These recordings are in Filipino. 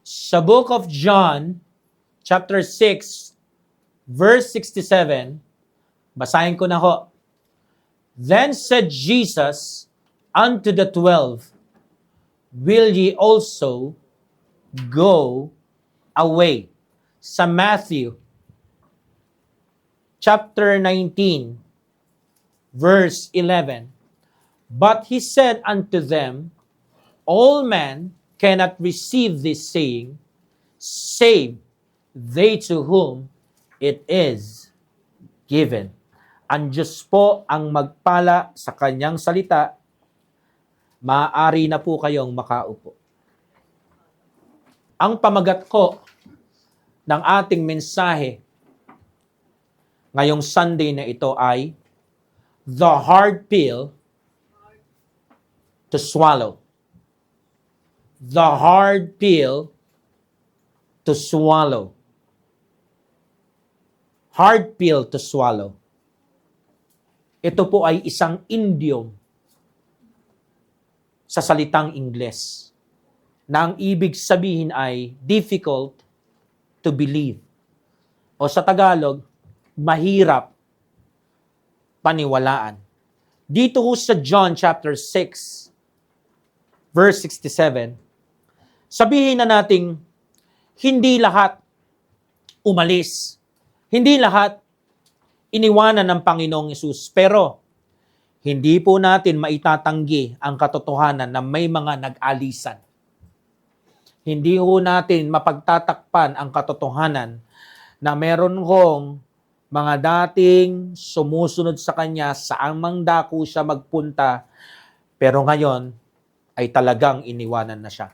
Sa book of John, chapter 6, verse 67, basahin ko na ho. Then said Jesus unto the 12, Will ye also go away? Sa Matthew, chapter 19, verse 11, But he said unto them, All men cannot receive this saying, save they to whom it is given. Ang Diyos po ang magpala sa kanyang salita, maaari na po kayong makaupo. Ang pamagat ko ng ating mensahe ngayong Sunday na ito ay The Hard Pill to Swallow. The hard pill to swallow. Hard pill to swallow. Ito po ay isang idiom sa salitang Ingles na ang ibig sabihin ay difficult to believe. O sa Tagalog, mahirap paniwalaan. Dito ho sa John chapter 6, verse 67, sabihin na nating hindi lahat umalis. Hindi lahat iniwanan ng Panginoong Hesus. Pero, hindi po natin maitatanggi ang katotohanan na may mga nag-alisan. Hindi po natin mapagtatakpan ang katotohanan na meron hong mga dating sumusunod sa Kanya, saan mang dako siya magpunta, pero ngayon ay talagang iniwanan na siya.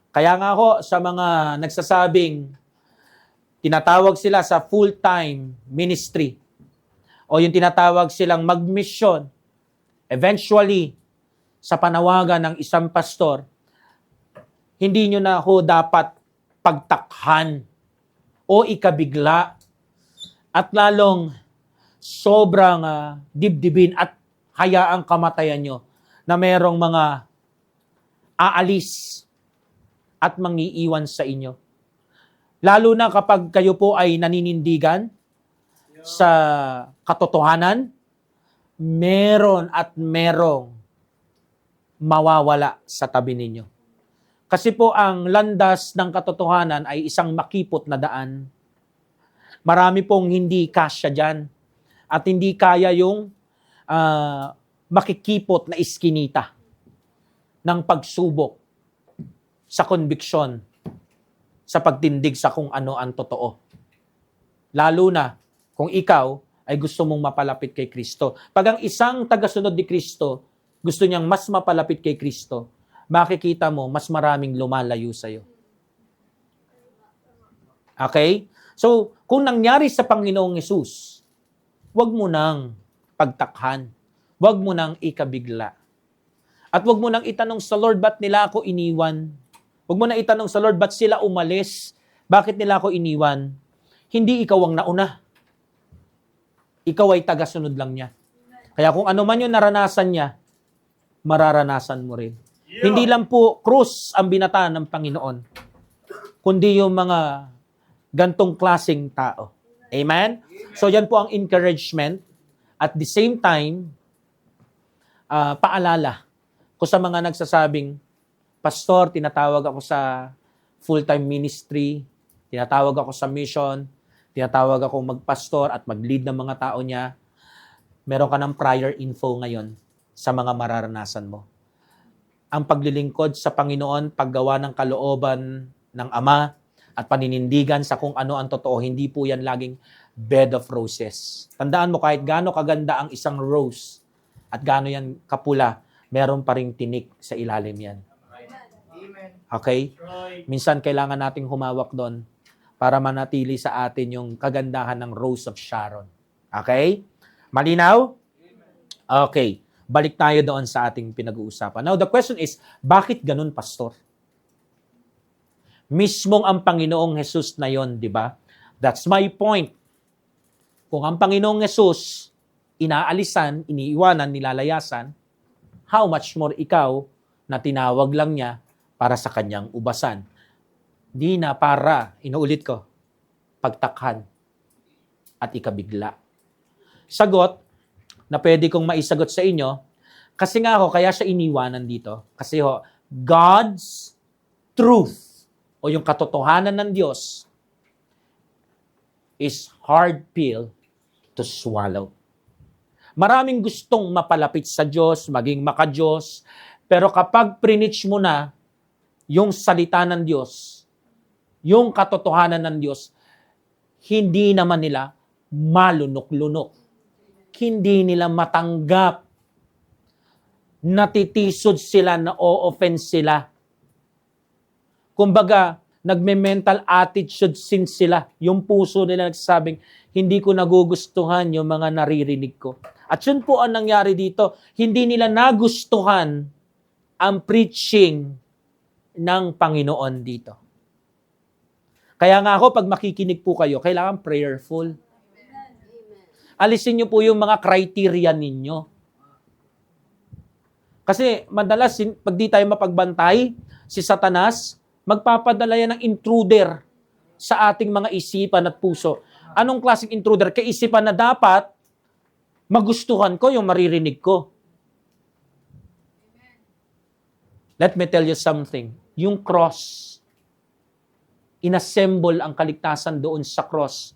Kaya nga ho, sa mga nagsasabing tinatawag sila sa full-time ministry o yung tinatawag silang mag-mission, eventually, sa panawagan ng isang pastor, hindi nyo na ho dapat pagtakhan o ikabigla at lalong sobrang dibdibin at hayaang kamatayan nyo na merong mga aalis at mangiiwan sa inyo. Lalo na kapag kayo po ay naninindigan sa katotohanan, meron at merong mawawala sa tabi ninyo. Kasi po ang landas ng katotohanan ay isang makipot na daan. Marami pong hindi kasya dyan. At hindi kaya yung makikipot na iskinita ng pagsubok sa konbiksyon, sa pagtindig sa kung ano ang totoo. Lalo na kung ikaw ay gusto mong mapalapit kay Kristo. Pag ang isang tagasunod ni Kristo gusto niyang mas mapalapit kay Kristo, makikita mo mas maraming lumalayo sa'yo. Okay? So, kung nangyari sa Panginoong Hesus, huwag mo nang pagtakhan. Huwag mo nang ikabigla. At huwag mo nang itanong sa Lord, ba't nila ako iniwan? Huwag mo na itanong sa Lord, ba't sila umalis? Bakit nila ako iniwan? Hindi ikaw ang nauna. Ikaw ay tagasunod lang niya. Kaya kung ano man yung naranasan niya, mararanasan mo rin. Yeah. Hindi lang po krus ang binataan ng Panginoon, kundi yung mga gantong klaseng tao. Amen? So yan po ang encouragement. At the same time, paalala ko sa mga nagsasabing, Pastor, tinatawag ako sa full-time ministry, tinatawag ako sa mission, tinatawag ako magpastor at mag-lead ng mga tao niya. Meron ka ng prior info ngayon sa mga mararanasan mo. Ang paglilingkod sa Panginoon, paggawa ng kalooban ng Ama, at paninindigan sa kung ano ang totoo, hindi po yan laging bed of roses. Tandaan mo, kahit gaano kaganda ang isang rose at gaano yan kapula, meron pa ring tinik sa ilalim yan. Okay? Minsan kailangan nating humawak doon para manatili sa atin yung kagandahan ng Rose of Sharon. Okay? Malinaw? Okay. Balik tayo doon sa ating pinag-uusapan. Now, the question is, bakit ganun, Pastor? Mismong ang Panginoong Hesus na yon, di ba? That's my point. Kung ang Panginoong Hesus inaalisan, iniiwanan, nilalayasan, how much more ikaw na tinawag lang niya para sa kanyang ubasan? Di na para, inuulit ko, pagtakhan at ikabigla. Sagot na pwede kong maisagot sa inyo, kasi nga ho, kaya siya iniwanan dito. Kasi ho, God's truth o yung katotohanan ng Diyos is hard pill to swallow. Maraming gustong mapalapit sa Diyos, maging maka-Diyos, pero kapag prinitch mo na yung salita ng Diyos, yung katotohanan ng Diyos, hindi naman nila malunok-lunok. Hindi nila matanggap. Natitisod sila, na-o-offense sila. Kumbaga, nagme-mental attitude sin sila. Yung puso nila nagsasabing, hindi ko nagugustuhan yung mga naririnig ko. At yun po ang nangyari dito. Hindi nila nagustuhan ang preaching ng Panginoon dito. Kaya nga ako, pag makikinig po kayo, kailangan prayerful. Alisin niyo po yung mga criteria ninyo. Kasi madalas, pag di tayo mapagbantay, si Satanas, magpapadala yan ng intruder sa ating mga isipan at puso. Anong klaseng intruder? Kaisipan na dapat magustuhan ko yung maririnig ko. Let me tell you something. Yung cross, inassemble ang kaligtasan doon sa cross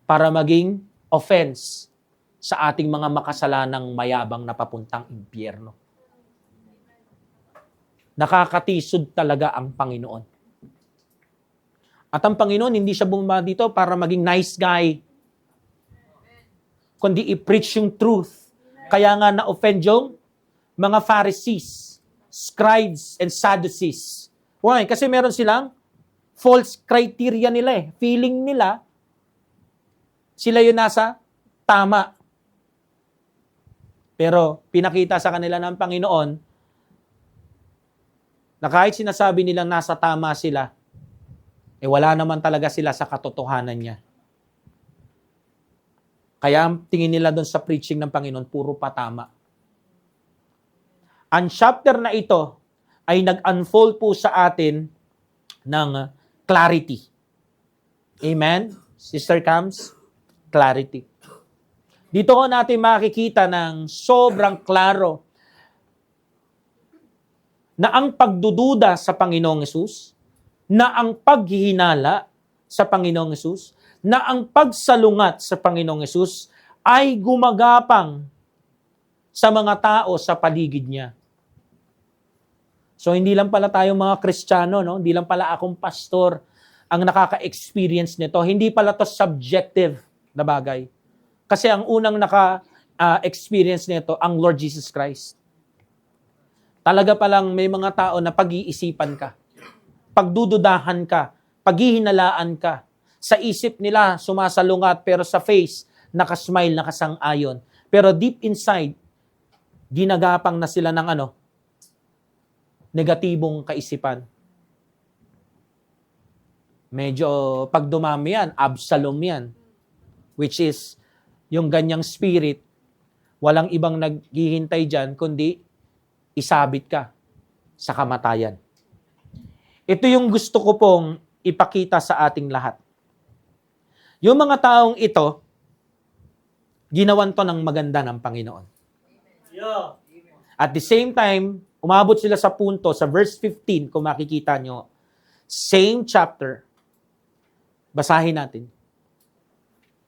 para maging offense sa ating mga makasalanang mayabang na papuntang impyerno. Nakakatisod talaga ang Panginoon. At ang Panginoon, hindi siya bumaba dito para maging nice guy, kundi i-preach yung truth. Kaya nga na-offend yung mga Pharisees, scribes, and Sadducees. Why? Kasi meron silang false criteria nila eh. Feeling nila, sila yung nasa tama. Pero pinakita sa kanila ng Panginoon na kahit sinasabi nilang nasa tama sila, wala naman talaga sila sa katotohanan niya. Kaya tingin nila doon sa preaching ng Panginoon, puro patama. Ang chapter na ito ay nag-unfold po sa atin ng clarity. Amen? Sister Cams? Clarity. Dito ko natin makikita ng sobrang klaro na ang pagdududa sa Panginoong Hesus, na ang paghihinala sa Panginoong Hesus, na ang pagsalungat sa Panginoong Hesus ay gumagapang sa mga tao sa paligid niya. So hindi lang pala tayong mga Kristiyano, no? Hindi lang pala akong pastor ang nakaka-experience nito. Hindi pala to subjective na bagay. Kasi ang unang naka-experience nito, ang Lord Jesus Christ. Talaga palang may mga tao na pag-iisipan ka, pagdududahan ka, paghihinalaan ka. Sa isip nila, sumasalungat, pero sa face, nakasmile, nakasang-ayon. Pero deep inside, ginagapang na sila ng negatibong kaisipan. Medyo pag dumami yan, Absalom yan. Which is, yung ganyang spirit, walang ibang naghihintay dyan, kundi isabit ka sa kamatayan. Ito yung gusto ko pong ipakita sa ating lahat. Yung mga taong ito, ginawan to ng maganda ng Panginoon. At the same time, umabot sila sa punto, sa verse 15, kung makikita nyo, same chapter, basahin natin.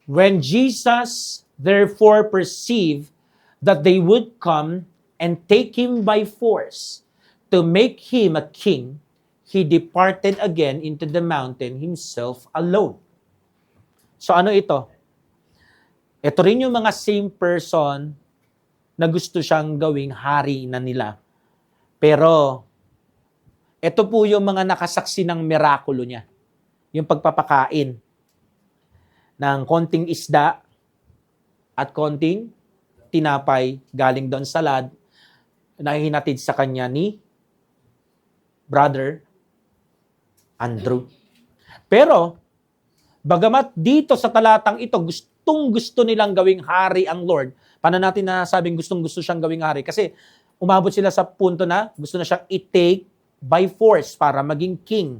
When Jesus therefore perceived that they would come and take him by force to make him a king, he departed again into the mountain himself alone. So ano ito? Ito rin yung mga same person na gusto siyang gawing hari na nila. Pero ito po yung mga nakasaksi ng mirakulo niya. Yung pagpapakain ng konting isda at konting tinapay galing doon sa lad na hinatid sa kanya ni Brother Andrew. Pero, bagamat dito sa talatang ito, gustong-gusto nilang gawing hari ang Lord. Paano natin nasabing gustong-gusto siyang gawing hari? Kasi umabot sila sa punto na gusto na siyang i-take by force para maging king.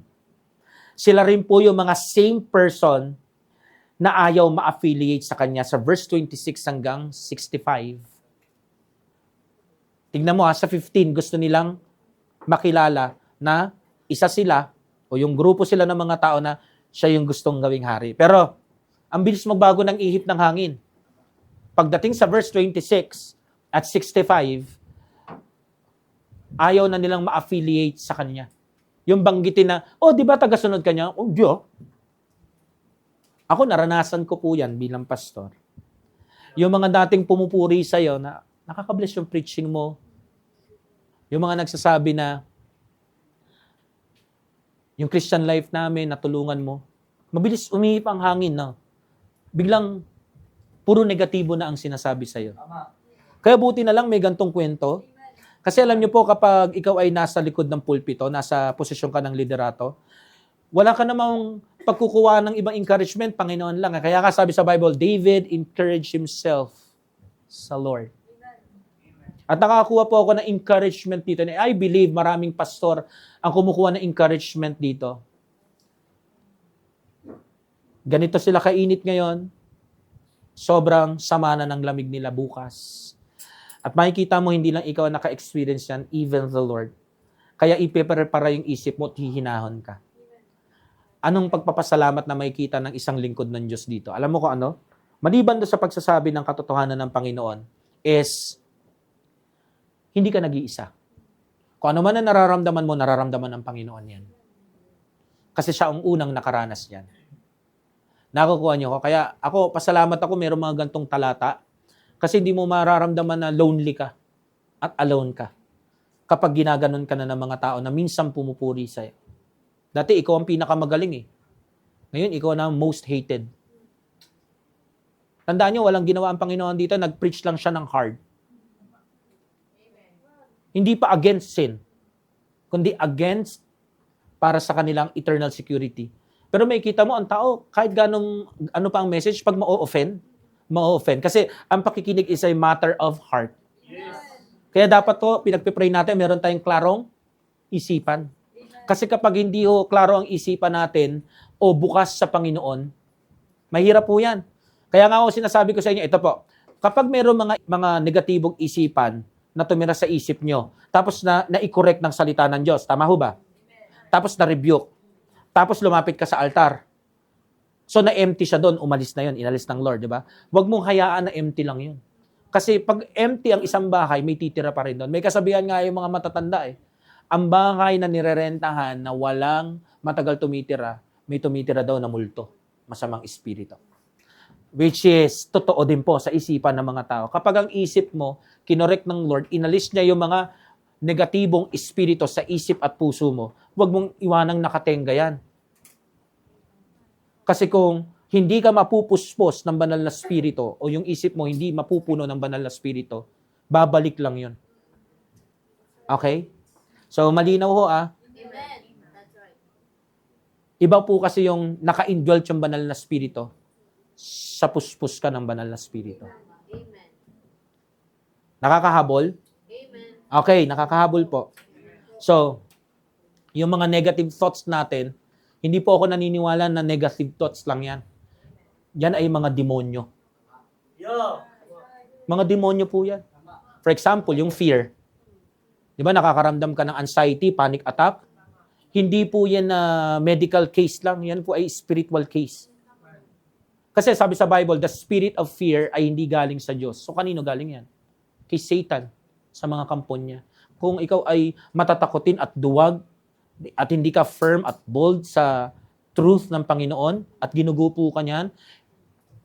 Sila rin po yung mga same person na ayaw ma-affiliate sa kanya sa verse 26 hanggang 65. Tingnan mo sa 15, gusto nilang makilala na isa sila o yung grupo sila ng mga tao na siya yung gustong gawing hari. Pero, ang bilis magbago ng ihip ng hangin. Pagdating sa verse 26 at 65, ayaw na nilang ma-affiliate sa kanya. Yung banggitin na, di ba tagasunod ka niya? Diyo. Ako, naranasan ko po yan bilang pastor. Yung mga dating pumupuri sa'yo na nakaka-bless yung preaching mo. Yung mga nagsasabi na yung Christian life namin, natulungan mo. Mabilis umihip ang hangin na. Biglang puro negatibo na ang sinasabi sa'yo. Kaya buti na lang may gantong kwento. Kasi alam niyo po, kapag ikaw ay nasa likod ng pulpito, nasa posisyon ka ng liderato, wala ka namang pagkukuha ng ibang encouragement, Panginoon lang. Kaya nga sabi sa Bible, David encouraged himself sa Lord. At nakakuha po ako ng encouragement dito. I believe maraming pastor ang kumukuha ng encouragement dito. Ganito sila kainit ngayon, sobrang sama na ng lamig nila bukas. At makikita mo, hindi lang ikaw naka-experience yan, even the Lord. Kaya ipiprepara yung isip mo at hihinahon ka. Anong pagpapasalamat na makikita ng isang lingkod ng Diyos dito? Alam mo kung ano? Maliban doon sa pagsasabi ng katotohanan ng Panginoon is hindi ka nag-iisa. Kung ano man na nararamdaman mo, nararamdaman ng Panginoon yan. Kasi siya ang unang nakaranas yan. Nakukuha niyo ko. Kaya ako, pasalamat ako, mayroong mga gantong talata. Kasi hindi mo mararamdaman na lonely ka at alone ka kapag ginaganon ka na ng mga tao na minsan pumupuri sa'yo. Dati ikaw ang pinakamagaling eh. Ngayon, ikaw na most hated. Tandaan niyo, walang ginawa ang Panginoon dito, nag-preach lang siya ng hard. Hindi pa against sin, kundi against para sa kanilang eternal security. Pero may kita mo, ang tao, kahit ganong, ano pa ang message, pag ma-offend. Kasi ang pakikinig is a matter of heart. Yes. Kaya dapat to, pinagpipray natin, meron tayong klarong isipan. Kasi kapag hindi klaro ang isipan natin o bukas sa Panginoon, mahirap po yan. Kaya nga sinasabi ko sa inyo, ito po, kapag meron mga negatibong isipan na tumira sa isip nyo, tapos na-i-correct ng salita ng Diyos, tama ho ba? Tapos na-rebuke. Tapos lumapit ka sa altar. So na-empty siya doon, umalis na yun, inalis ng Lord, di ba? Huwag mong hayaan na empty lang yun. Kasi pag empty ang isang bahay, may titira pa rin doon. May kasabihan nga yung mga matatanda eh. Ang bahay na nirerentahan na walang matagal tumitira, may tumitira daw na multo, masamang espiritu. Which is, totoo din po sa isipan ng mga tao. Kapag ang isip mo, kinorek ng Lord, inalis niya yung mga negatibong espiritu sa isip at puso mo, huwag mong iwanang nakatenga yan. Kasi kung hindi ka mapupuspos ng banal na spirito o yung isip mo hindi mapupuno ng banal na spirito, babalik lang yun. Okay? So, malinaw ho Amen. That's right. Iba po kasi yung naka-indulge yung banal na spirito sa puspos ka ng banal na spirito. Amen. Nakakahabol? Amen. Okay, nakakahabol po. So, yung mga negative thoughts natin, hindi po ako naniniwala na negative thoughts lang yan. Yan ay mga demonyo. Mga demonyo po yan. For example, yung fear. Di ba nakakaramdam ka ng anxiety, panic attack? Hindi po yan na medical case lang. Yan po ay spiritual case. Kasi sabi sa Bible, the spirit of fear ay hindi galing sa Diyos. So kanino galing yan? Kay Satan, sa mga kampon niya. Kung ikaw ay matatakotin at duwag, at hindi ka firm at bold sa truth ng Panginoon at ginugupo ka niyan,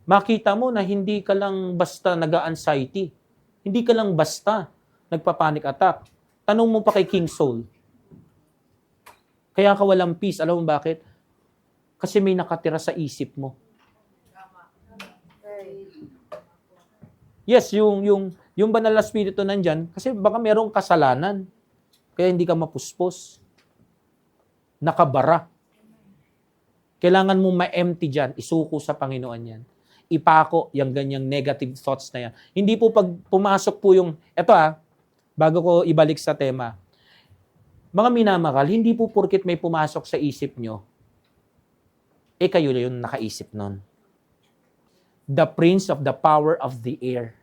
makita mo na hindi ka lang basta nag-anxiety. Hindi ka lang basta nagpa-panic attack. Tanong mo pa kay King Saul. Kaya ka walang peace. Alam mo bakit? Kasi may nakatira sa isip mo. Yes, yung banal na spirito nandyan, kasi baka merong kasalanan. Kaya hindi ka mapuspos. Nakabara. Kailangan mo ma-empty dyan, isuko sa Panginoon yan. Ipako yung ganyang negative thoughts na yan. Hindi po pag pumasok po yung, bago ko ibalik sa tema, mga minamahal, hindi po porkit may pumasok sa isip nyo, kayo yung nakaisip nun. The prince of the power of the air.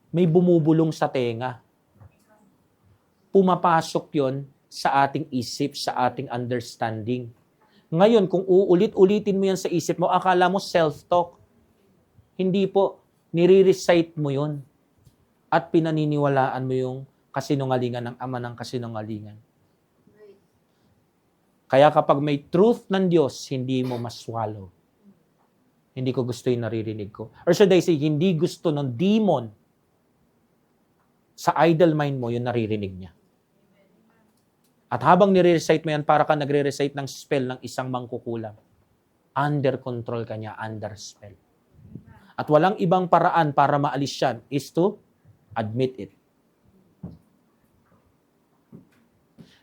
May bumubulong sa tenga. Pumapasok yon sa ating isip, sa ating understanding. Ngayon, kung uulit-ulitin mo yan sa isip mo, akala mo self-talk. Hindi po. Nire-recite mo yon at pinaniniwalaan mo yung kasinungalingan ng ama ng kasinungalingan. Kaya kapag may truth ng Diyos, hindi mo maswallow. Hindi ko gusto yung naririnig ko. Or should I say, hindi gusto ng demon sa idle mind mo yung naririnig niya. At habang nire-recite mo yan, para ka nagre-recite ng spell ng isang mangkukulam. Under control ka niya, under spell. At walang ibang paraan para maalis yan is to admit it.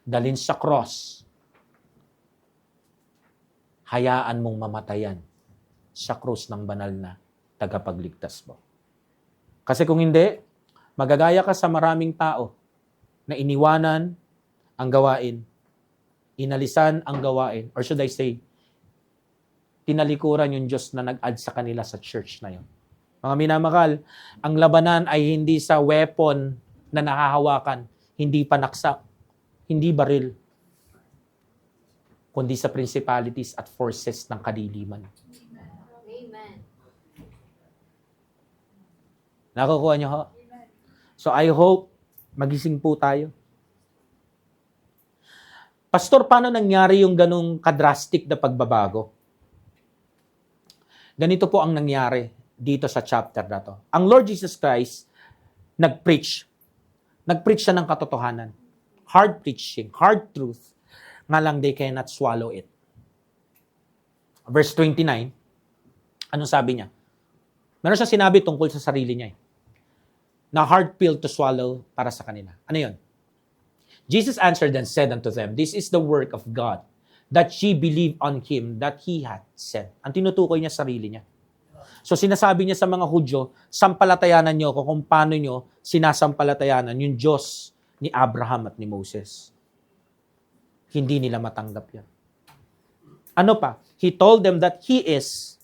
Dalhin sa cross. Hayaan mong mamatayan sa krus ng banal na tagapagligtas mo. Kasi kung hindi, magagaya ka sa maraming tao na iniwanan ang gawain, inalisan ang gawain, or should I say, tinalikuran yung Diyos na nag-add sa kanila sa church na yun. Mga minamahal, ang labanan ay hindi sa weapon na nakahawakan, hindi panaksak, hindi baril, kundi sa principalities at forces ng kadiliman. Amen. Nakukuha niyo ho? So I hope magising po tayo. Pastor, paano nangyari yung ganong kadrastic na pagbabago? Ganito po ang nangyari dito sa chapter na to. Ang Lord Jesus Christ, nag-preach. Nag-preach siya ng katotohanan. Hard preaching, hard truth. Nga lang they cannot swallow it. Verse 29, anong sabi niya? Meron siya sinabi tungkol sa sarili niya. Na hard pill to swallow para sa kanila. Ano yun? Jesus answered and said unto them, this is the work of God, that ye believe on Him that He hath sent. Ang tinutukoy niya sarili niya. So sinasabi niya sa mga Hudyo, sampalatayanan niyo ko kung paano niyo sinasampalatayanan yung Diyos ni Abraham at ni Moses. Hindi nila matanggap yan. Ano pa? He told them that He is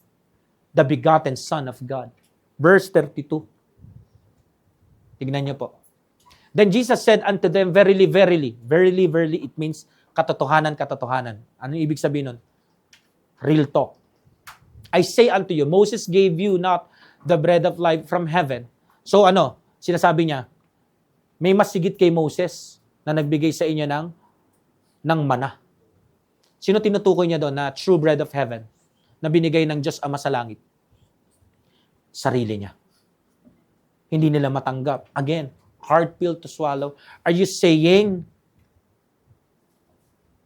the begotten Son of God. Verse 32. Tignan niyo po. Then Jesus said unto them, verily, verily. Verily, verily, it means katotohanan, katotohanan. Ano ibig sabihin nun? Real talk. I say unto you, Moses gave you not the bread of life from heaven. So ano? Sinasabi niya, may mas sigit kay Moses na nagbigay sa inyo ng mana. Sino tinutukoy niya doon na true bread of heaven na binigay ng Diyos Ama sa langit? Sarili niya. Hindi nila matanggap. Again, hard pill to swallow. Are you saying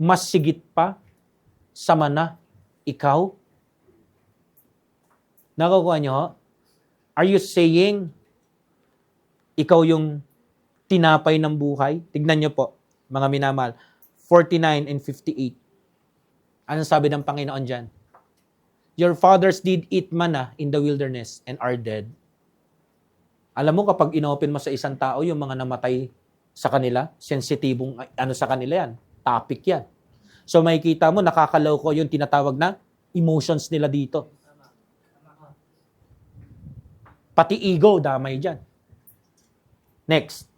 mas sigit pa sa mana ikaw? Nakukuha niyo ho? Are you saying ikaw yung tinapay ng buhay? Tignan niyo po, mga minamahal. 49 and 58. Anong sabi ng Panginoon dyan? Your fathers did eat manna in the wilderness and are dead. Alam mo, kapag inopen mo sa isang tao, yung mga namatay sa kanila, sensitibong sa kanila yan. Topic yan. So makikita mo, nakakaloko yung tinatawag na emotions nila dito. Pati ego, damay dyan. Next.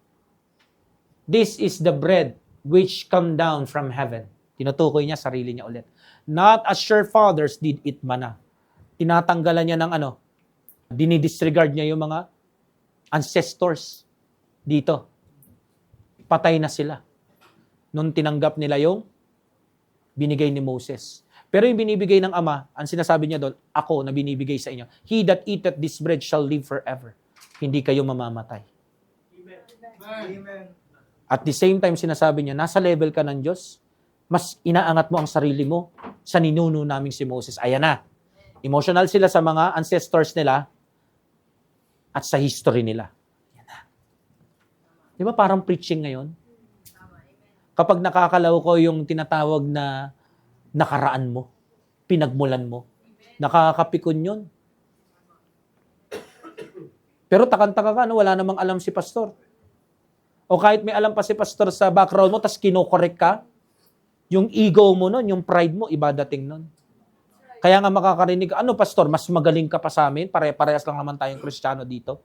This is the bread which come down from heaven. Tinutukoy niya, sarili niya ulit. Not as your fathers did eat manna. Tinatanggalan niya ng dinidisregard niya yung mga ancestors dito. Patay na sila. Nung tinanggap nila yung binigay ni Moses. Pero yung binibigay ng Ama, ang sinasabi niya doon, ako na binibigay sa inyo. He that eateth this bread shall live forever. Hindi kayo mamamatay. Amen. At the same time, sinasabi niya, nasa level ka ng Diyos, mas inaangat mo ang sarili mo sa ninuno naming si Moses. Ayan na. Emotional sila sa mga ancestors nila at sa history nila. Ayan na. Di ba parang preaching ngayon? Kapag nakakalaw ko yung tinatawag na nakaraan mo, pinagmulan mo, nakakapikon yun. Pero takang-taka ka, wala namang alam si pastor. O kahit may alam pa si pastor sa background mo, tas kinokorek ka, yung ego mo nun, yung pride mo, iba dating nun. Kaya nga makakarinig, ano pastor, mas magaling ka pa sa amin? Pare-parehas lang naman tayong Kristiyano dito.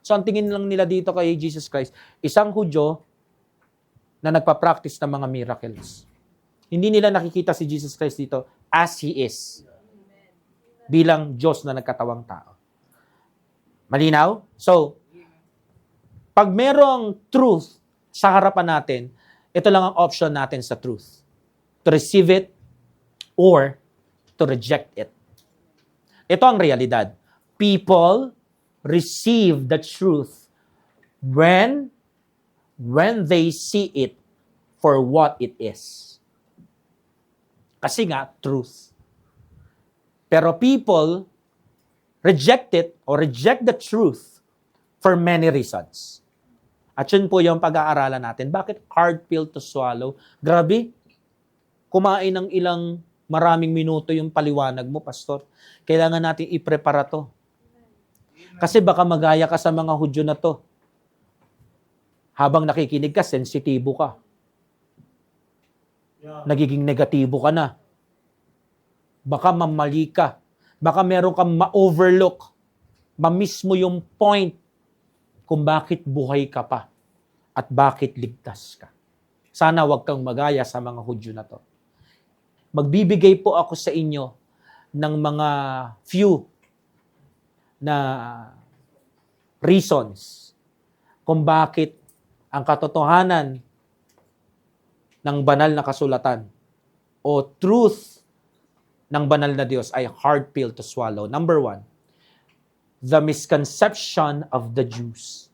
So ang tingin lang nila dito kay Jesus Christ, isang Hudyo na nagpa-practice ng mga miracles. Hindi nila nakikita si Jesus Christ dito as He is. Bilang Diyos na nagkatawang tao. Malinaw? So, pag merong truth sa harapan natin, ito lang ang option natin sa truth. To receive it or to reject it. Ito ang realidad. People receive the truth when they see it for what it is. Kasi nga, truth. Pero people reject it or reject the truth for many reasons. At yun po yung pag-aaralan natin. Bakit hard pill to swallow? Grabe, kumain ng ilang maraming minuto yung paliwanag mo, pastor. Kailangan natin i-prepara to. Kasi baka magaya ka sa mga Hudyo na to. Habang nakikinig ka, sensitibo ka. Nagiging negatibo ka na. Baka mamali ka. Baka meron kang ma-overlook. Ma-miss mo yung point kung bakit buhay ka pa at bakit ligtas ka. Sana wag kang magaya sa mga Hudyo na to. Magbibigay po ako sa inyo ng mga few na reasons kung bakit ang katotohanan ng banal na kasulatan o truth ng banal na Diyos ay hard pill to swallow. Number 1, the misconception of the Jews.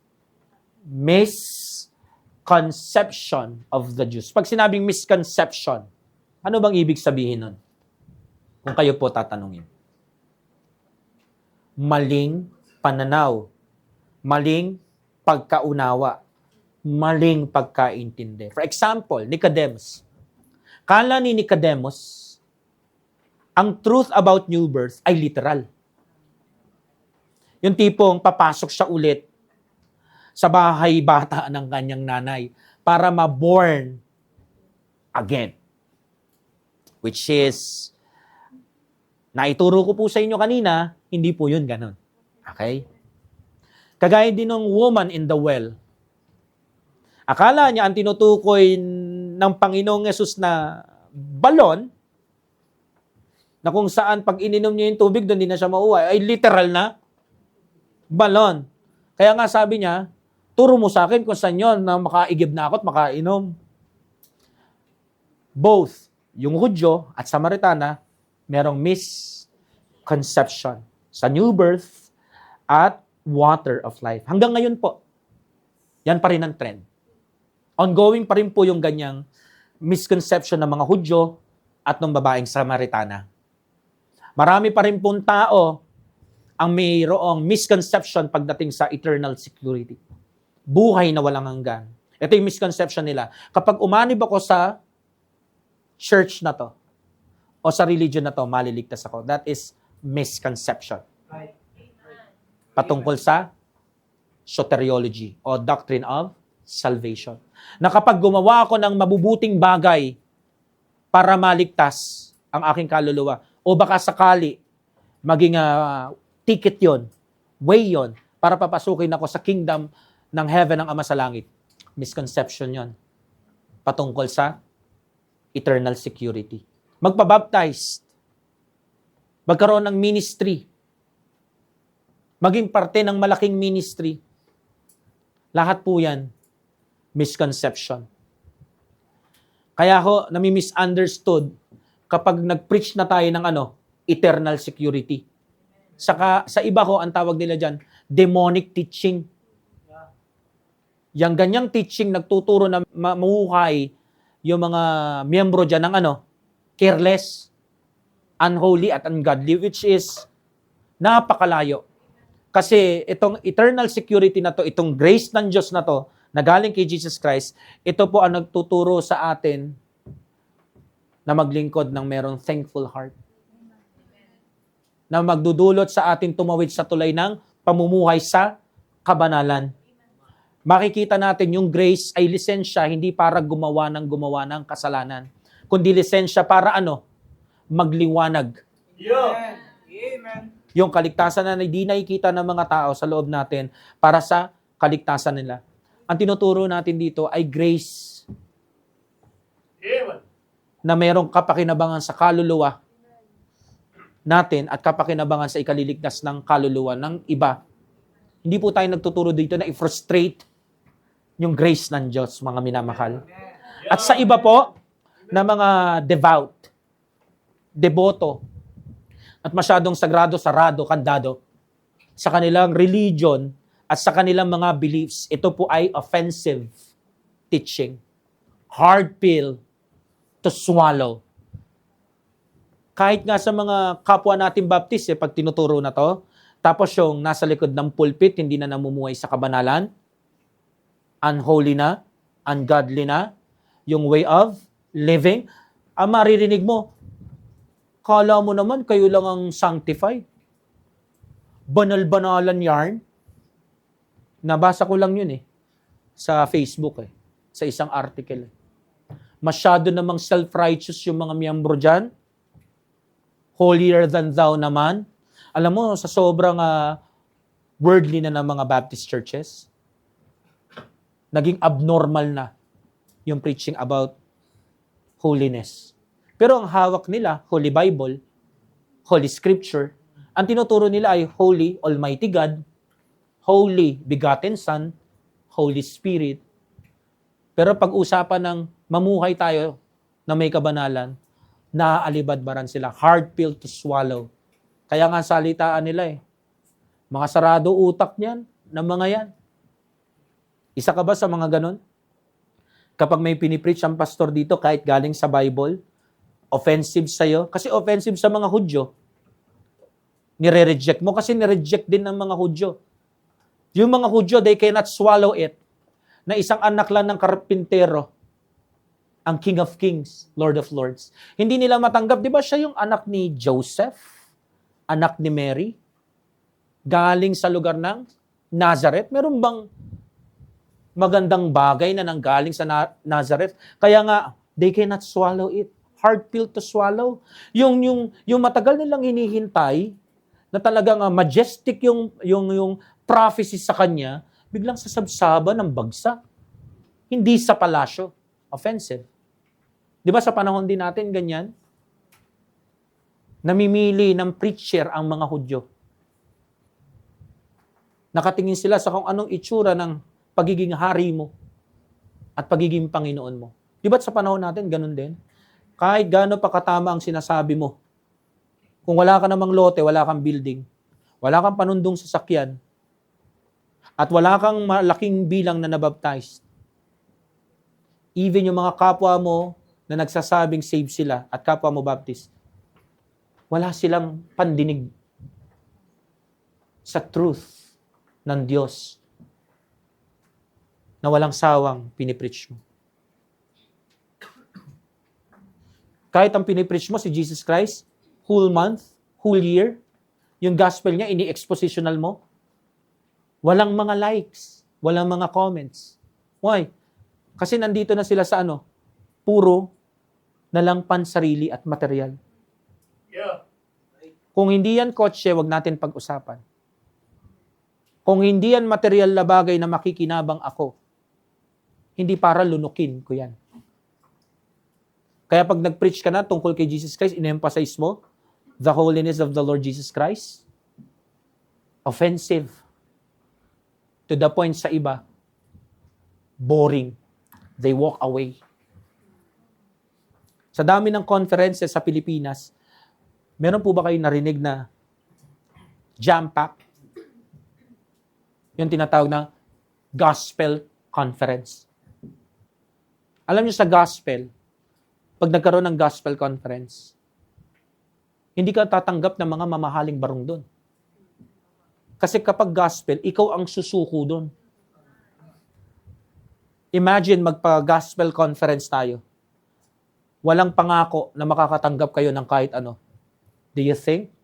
Misconception of the Jews. Pag sinabing misconception, ano bang ibig sabihin nun? Kung kayo po tatanungin. Maling pananaw, maling pagkaunawa, maling pagkaintindi. For example, Nicodemus. Kala ni Nicodemus, ang truth about new birth ay literal. Yung tipong papasok siya ulit sa bahay bata ng kanyang nanay para ma-born again. Which is, naituro ko po sa inyo kanina, hindi po yun ganun. Okay? Kagaya din ng woman in the well. Akala niya ang tinutukoy ng Panginoong Yesus na balon, na kung saan pag ininom niya yung tubig, doon din na siya mauwi, ay literal na balon. Kaya nga sabi niya, turo mo sa akin kung saan yun na makaigib na ako at makainom. Both yung Hudyo at Samaritana, merong misconception sa new birth at water of life. Hanggang ngayon po, yan pa rin ang trend. Ongoing pa rin po yung ganyang misconception ng mga Hudyo at ng babaeng Samaritana. Marami pa rin pong tao ang mayroong misconception pagdating sa eternal security. Buhay na walang hanggan. Ito yung misconception nila. Kapag umanib ako sa church na to, o sa religion na to, maliligtas ako. That is misconception. Patungkol sa soteriology o doctrine of salvation. Na kapag gumawa ako ng mabubuting bagay para maligtas ang aking kaluluwa, o baka sakali maging ticket yon, way yon, para papasukin ako sa kingdom ng heaven ng Ama sa langit. Misconception yon. Patungkol sa eternal security. Magpabaptize. Magkaroon ng ministry. Maging parte ng malaking ministry. Lahat po yan, misconception. Kaya ho, nami-misunderstood kapag nag-preach na tayo ng eternal security. Saka, sa iba ho, ang tawag nila dyan, demonic teaching. Yang ganyang teaching nagtuturo na mamuhay yung mga miyembro dyan ng careless, unholy, at ungodly, which is napakalayo. Kasi itong eternal security na to, itong grace ng Diyos na to, na galing kay Jesus Christ, ito po ang nagtuturo sa atin na maglingkod ng merong thankful heart. Na magdudulot sa atin tumawid sa tulay ng pamumuhay sa kabanalan. Makikita natin yung grace ay lisensya hindi para gumawa ng kasalanan, kundi lisensya para magliwanag Yung kaligtasan na hindi nakikita ng mga tao sa loob natin para sa kaligtasan nila. Ang tinuturo natin dito ay grace na mayroong kapakinabangan sa kaluluwa natin at kapakinabangan sa ikaliligtas ng kaluluwa ng iba. Hindi po tayo nagtuturo dito na i-frustrate yung grace ng Diyos, mga minamahal. At sa iba po, na mga devout, deboto, at masyadong sagrado, sarado, kandado, sa kanilang religion at sa kanilang mga beliefs, ito po ay offensive teaching. Hard pill to swallow. Kahit nga sa mga kapwa natin Baptist, pag tinuturo na to, tapos yung nasa likod ng pulpit, hindi na namumuhay sa kabanalan, unholy na, ungodly na, yung way of living, ang maririnig mo, kala mo naman, kayo lang ang sanctified. Banal-banalan yarn. Nabasa ko lang yun sa Facebook sa isang article. Masyado namang self-righteous yung mga miyembro dyan. Holier than thou naman. Alam mo, sa sobrang worldly na ng mga Baptist churches, naging abnormal na yung preaching about holiness. Pero ang hawak nila, Holy Bible, Holy Scripture, ang tinuturo nila ay Holy Almighty God, Holy Begotten Son, Holy Spirit. Pero pag-usapan ng mamuhay tayo na may kabanalan, naaalibadbaran sila. Hard pill to swallow. Kaya nga salitaan nila mga sarado utak niyan, ng mga yan. Isa ka ba sa mga ganon? Kapag may pinipreach ang pastor dito, kahit galing sa Bible, offensive sa'yo, kasi offensive sa mga Hudyo. Nire-reject mo kasi nire-reject din ng mga Hudyo. Yung mga Hudyo, they cannot swallow it na isang anak lang ng karpintero, ang King of Kings, Lord of Lords. Hindi nila matanggap, di ba siya yung anak ni Joseph, anak ni Mary, galing sa lugar ng Nazareth? Meron bang magandang bagay na nanggaling sa Nazareth? Kaya nga, they cannot swallow it. Hard pill to swallow. Yung matagal nilang hinihintay, na talagang majestic yung prophecy sa kanya, biglang sasabsaba ng bagsak. Hindi sa palasyo. Offensive. Di ba sa panahon din natin ganyan? Namimili ng preacher ang mga Hudyo. Nakatingin sila sa kung anong itsura ng pagiging hari mo at pagiging Panginoon mo. Di ba sa panahon natin ganun din? Kahit gaano pa katama ang sinasabi mo, kung wala ka namang lote, wala kang building, wala kang panundong sasakyan, at wala kang malaking bilang na nabaptized, even yung mga kapwa mo na nagsasabing save sila at kapwa mo Baptist, wala silang pandinig sa truth ng Diyos na walang sawang pinipreach mo. Kahit ang pinipreach mo si Jesus Christ, whole month, whole year, yung gospel niya, ini-expositional mo, walang mga likes, walang mga comments. Why? Kasi nandito na sila sa puro na lang pansarili at material. Yeah. Kung hindi yan kotse, wag natin pag-usapan. Kung hindi yan material na bagay na makikinabang ako, hindi para lunukin ko yan. Kaya pag nag-preach ka na tungkol kay Jesus Christ, in-emphasize mo the holiness of the Lord Jesus Christ, offensive. To the point sa iba, boring. They walk away. Sa dami ng conferences sa Pilipinas, meron po ba kayo narinig na jam-pack? Yung tinatawag na gospel conference. Alam niyo sa gospel, pag nagkaroon ng gospel conference, hindi ka tatanggap ng mga mamahaling barong doon. Kasi kapag gospel, ikaw ang susuko doon. Imagine magpa-gospel conference tayo. Walang pangako na makakatanggap kayo ng kahit ano. Do you think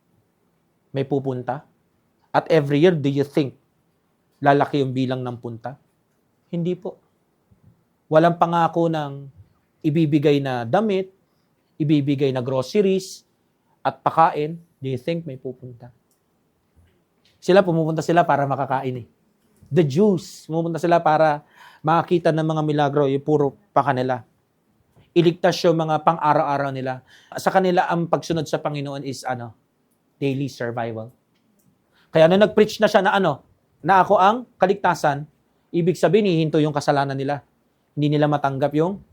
may pupunta? At every year, do you think lalaki yung bilang ng punta? Hindi po. Walang pangako ng ibibigay na damit, ibibigay na groceries, at pakain, do you think may pupunta? Pumupunta sila para makakain eh. The Jews, pumupunta sila para makakita ng mga milagro, yung puro pa kanila. Iligtas yung mga pang-araw-araw nila. Sa kanila, ang pagsunod sa Panginoon is daily survival. Kaya nung nag-preach na siya na ako ang kaligtasan, ibig sabihin, hihinto yung kasalanan nila. Hindi nila matanggap yung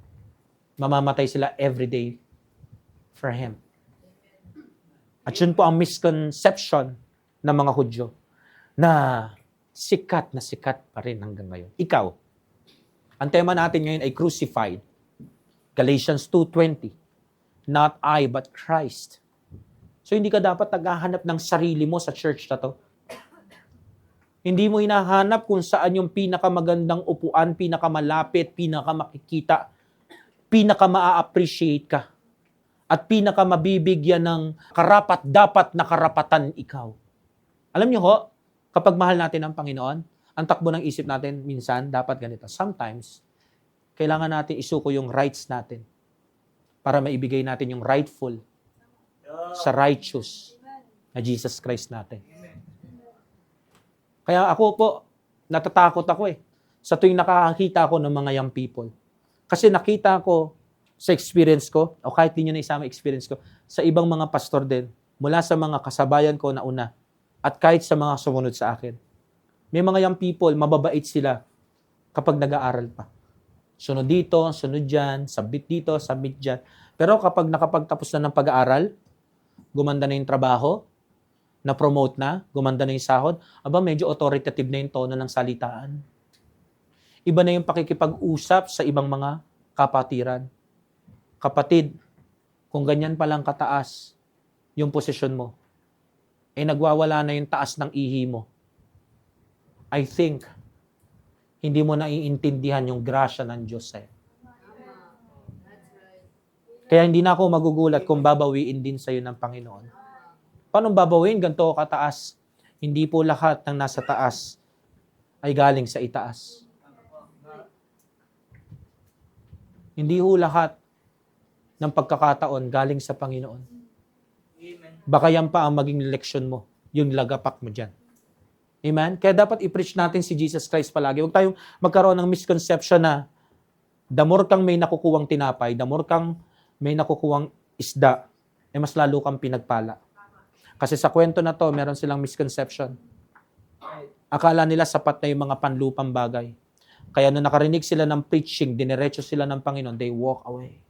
mamamatay sila everyday for Him. At yun po ang misconception ng mga Hudyo na sikat pa rin hanggang ngayon. Ikaw, ang tema natin ngayon ay crucified. Galatians 2:20. Not I, but Christ. So hindi ka dapat naghahanap ng sarili mo sa church na to. Hindi mo hinahanap kung saan yung pinakamagandang upuan, pinakamalapit, pinakamakikita, pinakama-appreciate ka, at pinakamabibigyan ng karapat-dapat na karapatan ikaw. Alam niyo ho, kapag mahal natin ang Panginoon, ang takbo ng isip natin minsan dapat ganito. Sometimes, kailangan natin isuko yung rights natin para maibigay natin yung rightful sa righteous na Jesus Christ natin. Kaya ako po, natatakot ako sa tuwing nakakakita ako ng mga young people. Kasi nakita ko sa experience ko, o kahit di nyo na isama experience ko, sa ibang mga pastor din, mula sa mga kasabayan ko na una, at kahit sa mga sumunod sa akin. May mga young people, mababait sila kapag nag-aaral pa. Sunod dito, sunod dyan, submit dito, submit dyan. Pero kapag nakapagtapos na ng pag-aaral, gumanda na yung trabaho, na-promote na, gumanda na yung sahod, medyo authoritative na yung tono ng salitaan. Iba na yung pakikipag-usap sa ibang mga kapatiran. Kapatid, kung ganyan palang kataas yung posisyon mo, nagwawala na yung taas ng ihi mo. I think, hindi mo naiintindihan yung grasya ng Diyos Kaya hindi na ako magugulat kung babawiin din sa'yo ng Panginoon. Paano babawiin? Ganito kataas. Hindi po lahat ng nasa taas ay galing sa itaas. Hindi ho lahat ng pagkakataon galing sa Panginoon. Baka yan pa ang maging leksyon mo, yung lagapak mo dyan. Amen? Kaya dapat i-preach natin si Jesus Christ palagi. Huwag tayong magkaroon ng misconception na the more kang may nakukuwang tinapay, the more kang may nakukuwang isda, mas lalo kang pinagpala. Kasi sa kwento na to, meron silang misconception. Akala nila sapat na yung mga panlupang bagay. Kaya nung nakarinig sila ng preaching, diniretso sila ng Panginoon, they walk away.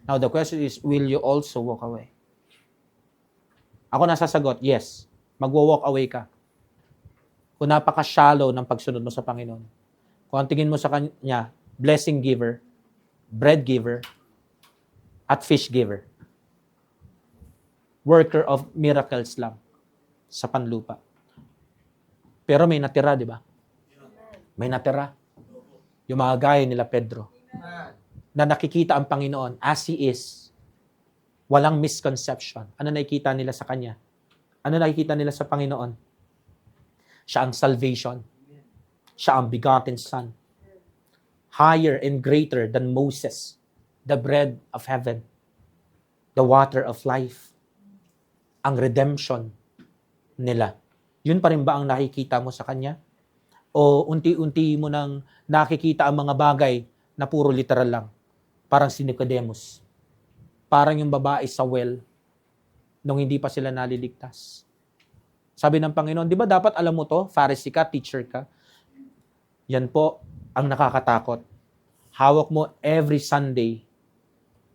Now the question is, will you also walk away? Ako nasasagot, yes. Magwo-walk away ka. Kung napaka-shallow ng pagsunod mo sa Panginoon. Kung ang tingin mo sa Kanya, blessing giver, bread giver, at fish giver. Worker of miracles lang sa panlupa. Pero may natira, di ba? May natira. Yung mga gaya nila Pedro. Na nakikita ang Panginoon as He is. Walang misconception. Ano nakikita nila sa Kanya? Ano nakikita nila sa Panginoon? Siya ang salvation. Siya ang begotten Son. Higher and greater than Moses, the bread of heaven, the water of life, ang redemption nila. Yun pa rin ba ang nakikita mo sa Kanya? O unti-unti mo nang nakikita ang mga bagay na puro literal lang? Parang si Nicodemus. Parang yung babae sa well nung hindi pa sila naliligtas. Sabi ng Panginoon, di ba dapat alam mo to? Pharisee ka, teacher ka. Yan po ang nakakatakot. Hawak mo every Sunday,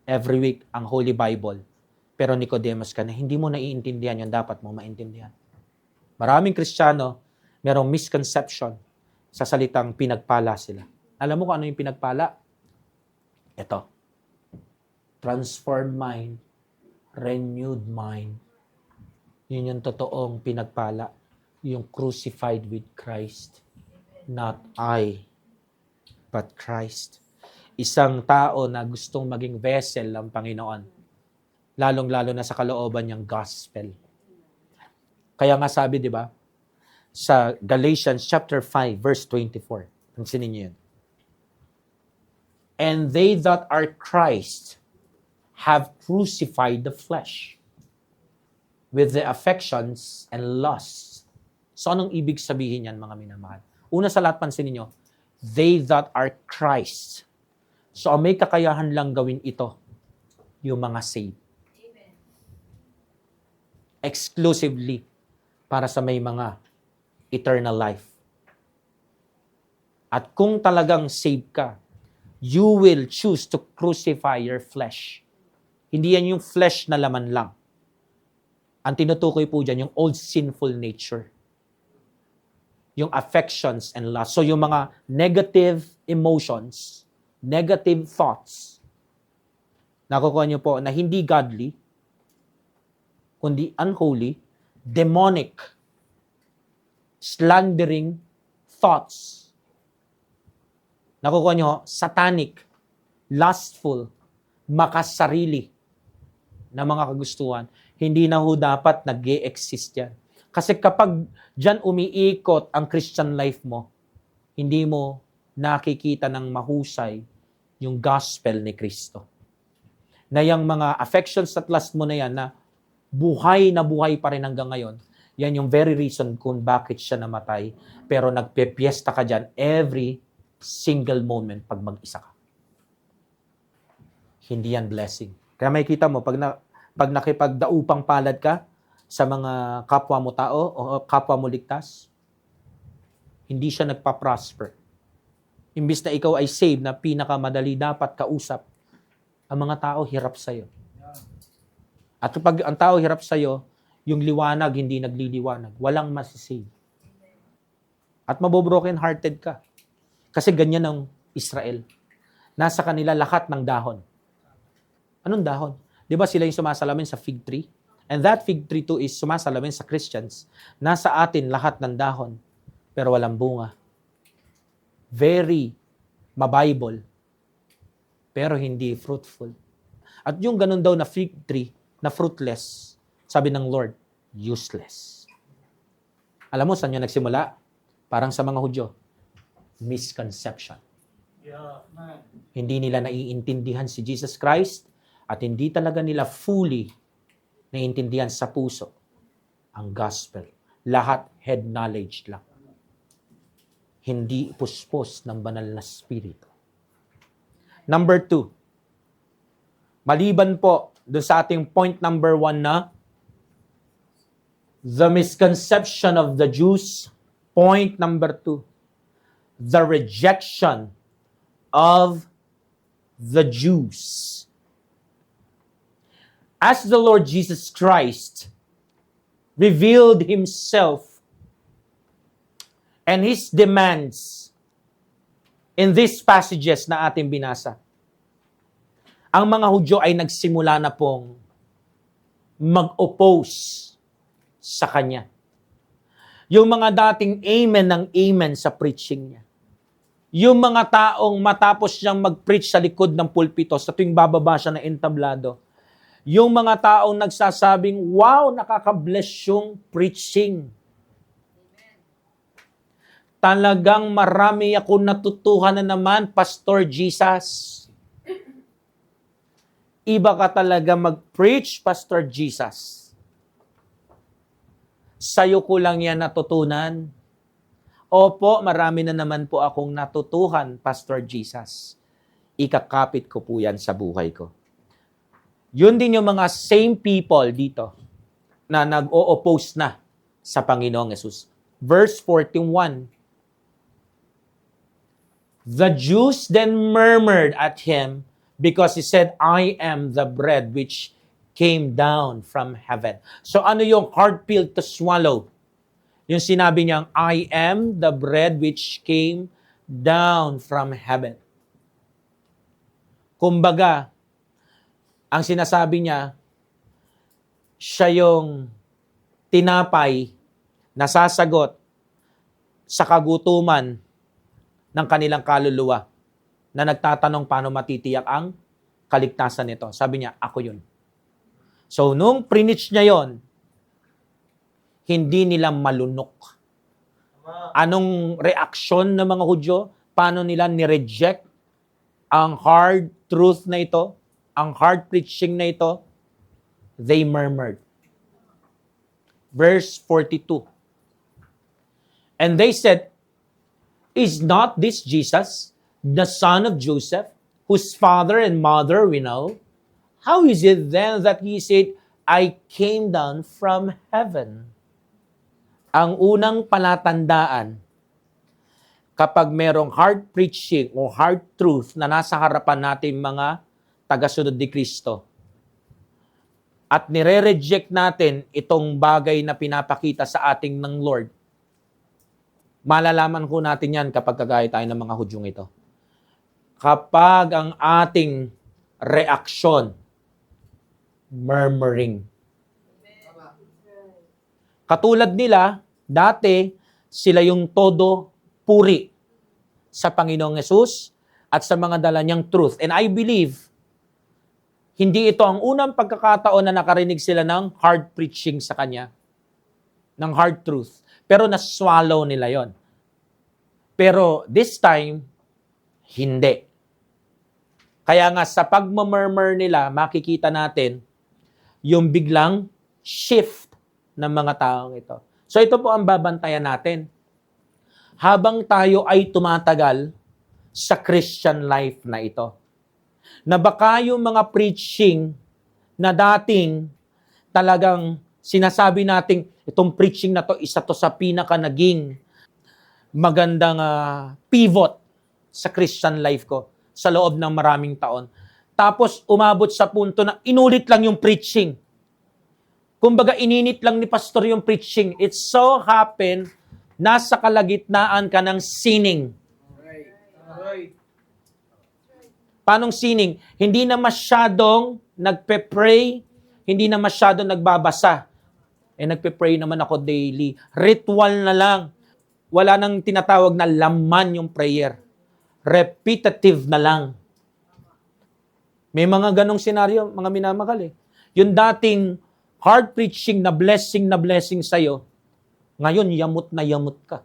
every week, ang Holy Bible. Pero Nicodemus ka na, hindi mo naiintindihan yung dapat mo maintindihan. Maraming Kristiyano, merong misconception sa salitang pinagpala sila. Alam mo kung ano yung pinagpala? Ito. Transformed mind, renewed mind. Yun yung totoong pinagpala. Yung crucified with Christ. Not I, but Christ. Isang tao na gustong maging vessel ng Panginoon. Lalong-lalo na sa kalooban niyang gospel. Kaya nga sabi, di ba, sa Galatians chapter 5, verse 24. Pansinin niyo yun. And they that are Christ have crucified the flesh with the affections and lusts. So anong ibig sabihin yan, mga minamahal? Una sa lahat, pansinin nyo, they that are Christ. So ang may kakayahan lang gawin ito, yung mga saved. Amen. Exclusively para sa may mga eternal life. At kung talagang saved ka, you will choose to crucify your flesh. Hindi yan yung flesh na laman lang. Ang tinutukoy po dyan, yung old sinful nature. Yung affections and lust. So yung mga negative emotions, negative thoughts, nakukuha nyo po na hindi godly, kundi unholy, demonic, slandering thoughts. Nakukuha nyo, satanic, lustful, makasarili na mga kagustuhan. Hindi na ho dapat nag-e-exist yan. Kasi kapag dyan umiikot ang Christian life mo, hindi mo nakikita ng mahusay yung gospel ni Kristo. Na yung mga affections at lust mo na yan na buhay pa rin hanggang ngayon, yan yung very reason kung bakit siya namatay. Pero nagpepiesta ka dyan every single moment pag mag-isa ka. Hindi yan blessing. Kaya makikita mo, pag nakipagdaupang palad ka sa mga kapwa mo tao o kapwa mo ligtas, hindi siya nagpa-prosper. Imbis na ikaw ay saved na pinakamadali dapat kausap, ang mga tao hirap sa'yo. At pag ang tao hirap sa'yo, yung liwanag hindi nagliliwanag. Walang masisave. At mabobroken hearted ka. Kasi ganyan ang Israel. Nasa kanila lahat ng dahon. Anong dahon? Di ba sila yung sumasalamin sa fig tree? And that fig tree too is sumasalamin sa Christians. Nasa atin lahat ng dahon, pero walang bunga. Very ma-Bible, pero hindi fruitful. At yung ganun daw na fig tree, na fruitless, sabi ng Lord, useless. Alam mo, saan yun nagsimula? Parang sa mga Hudyo, misconception. Hindi nila naiintindihan si Jesus Christ at hindi talaga nila fully naiintindihan sa puso ang gospel. Lahat head knowledge lang. Hindi puspos ng banal na spirito. Number 2. Maliban po doon sa ating point number 1 na the misconception of the Jews. Point number 2. The rejection of the Jews. As the Lord Jesus Christ revealed Himself and His demands in these passages na ating binasa, ang mga Hudyo ay nagsimula na pong mag-oppose sa Kanya. Yung mga dating amen ng amen sa preaching niya. Yung mga taong matapos siyang mag-preach sa likod ng pulpito, sa tuwing bababa siya ng entablado, yung mga taong nagsasabing, wow, nakaka-bless yung preaching. Talagang marami ako natutuhan na naman, Pastor Jesus. Iba ka talaga mag-preach, Pastor Jesus. Sa'yo ko lang yan natutunan. Opo, marami na naman po akong natutuhan, Pastor Jesus. Ikakapit ko po yan sa buhay ko. Yun din yung mga same people dito na nag-o-oppose na sa Panginoong Yesus. Verse 41. The Jews then murmured at Him because He said, I am the bread which came down from heaven. So ano yung hard pill to swallow? Yung sinabi niyang, I am the bread which came down from heaven. Kumbaga, ang sinasabi niya, siya yung tinapay na sasagot sa kagutuman ng kanilang kaluluwa na nagtatanong paano matitiyak ang kaligtasan nito. Sabi niya, ako yun. So, nung preach niya yon, hindi nila malunok. Anong reaksyon ng mga Hudyo? Paano nila ni-reject ang hard truth na ito? ang hard preaching na ito, they murmured. Verse 42. And they said, is not this Jesus, the son of Joseph, whose father and mother we know? How is it then that he said, I came down from heaven? Ang unang palatandaan, kapag merong hard preaching o hard truth na nasa harapan natin mga tagasunod ni Kristo, at nire-reject natin itong bagay na pinapakita sa ating ng Lord, malalaman ko natin yan kapag kagaya tayo ng mga Hudyong ito. Kapag ang ating reaksyon, murmuring. Katulad nila, dati, sila yung todo puri sa Panginoong Yesus at sa mga dala niyang truth. And I believe, hindi ito ang unang pagkakataon na nakarinig sila ng hard preaching sa Kanya, ng hard truth. Pero na-swallow nila yon. Pero this time, hindi. Kaya nga sa pagmamurmur nila, makikita natin yung biglang shift ng mga taong ito. So ito po ang babantayan natin. Habang tayo ay tumatagal sa Christian life na ito, na baka yung mga preaching na dating talagang sinasabi nating itong preaching na to, isa to sa pinaka naging magandang pivot sa Christian life ko sa loob ng maraming taon. Tapos umabot sa punto na inulit lang yung preaching. Kumbaga ininit lang ni pastor yung preaching. It so happened, nasa kalagitnaan ka ng sinning. Paanong sinning? Hindi na masyadong nagpe-pray, hindi na masyadong nagbabasa. Nagpe-pray naman ako daily. Ritual na lang. Wala nang tinatawag na laman yung prayer. Repetitive na lang. May mga ganong senaryo, mga minamahal eh. Yung dating hard preaching na blessing sa'yo, ngayon yamot na yamot ka.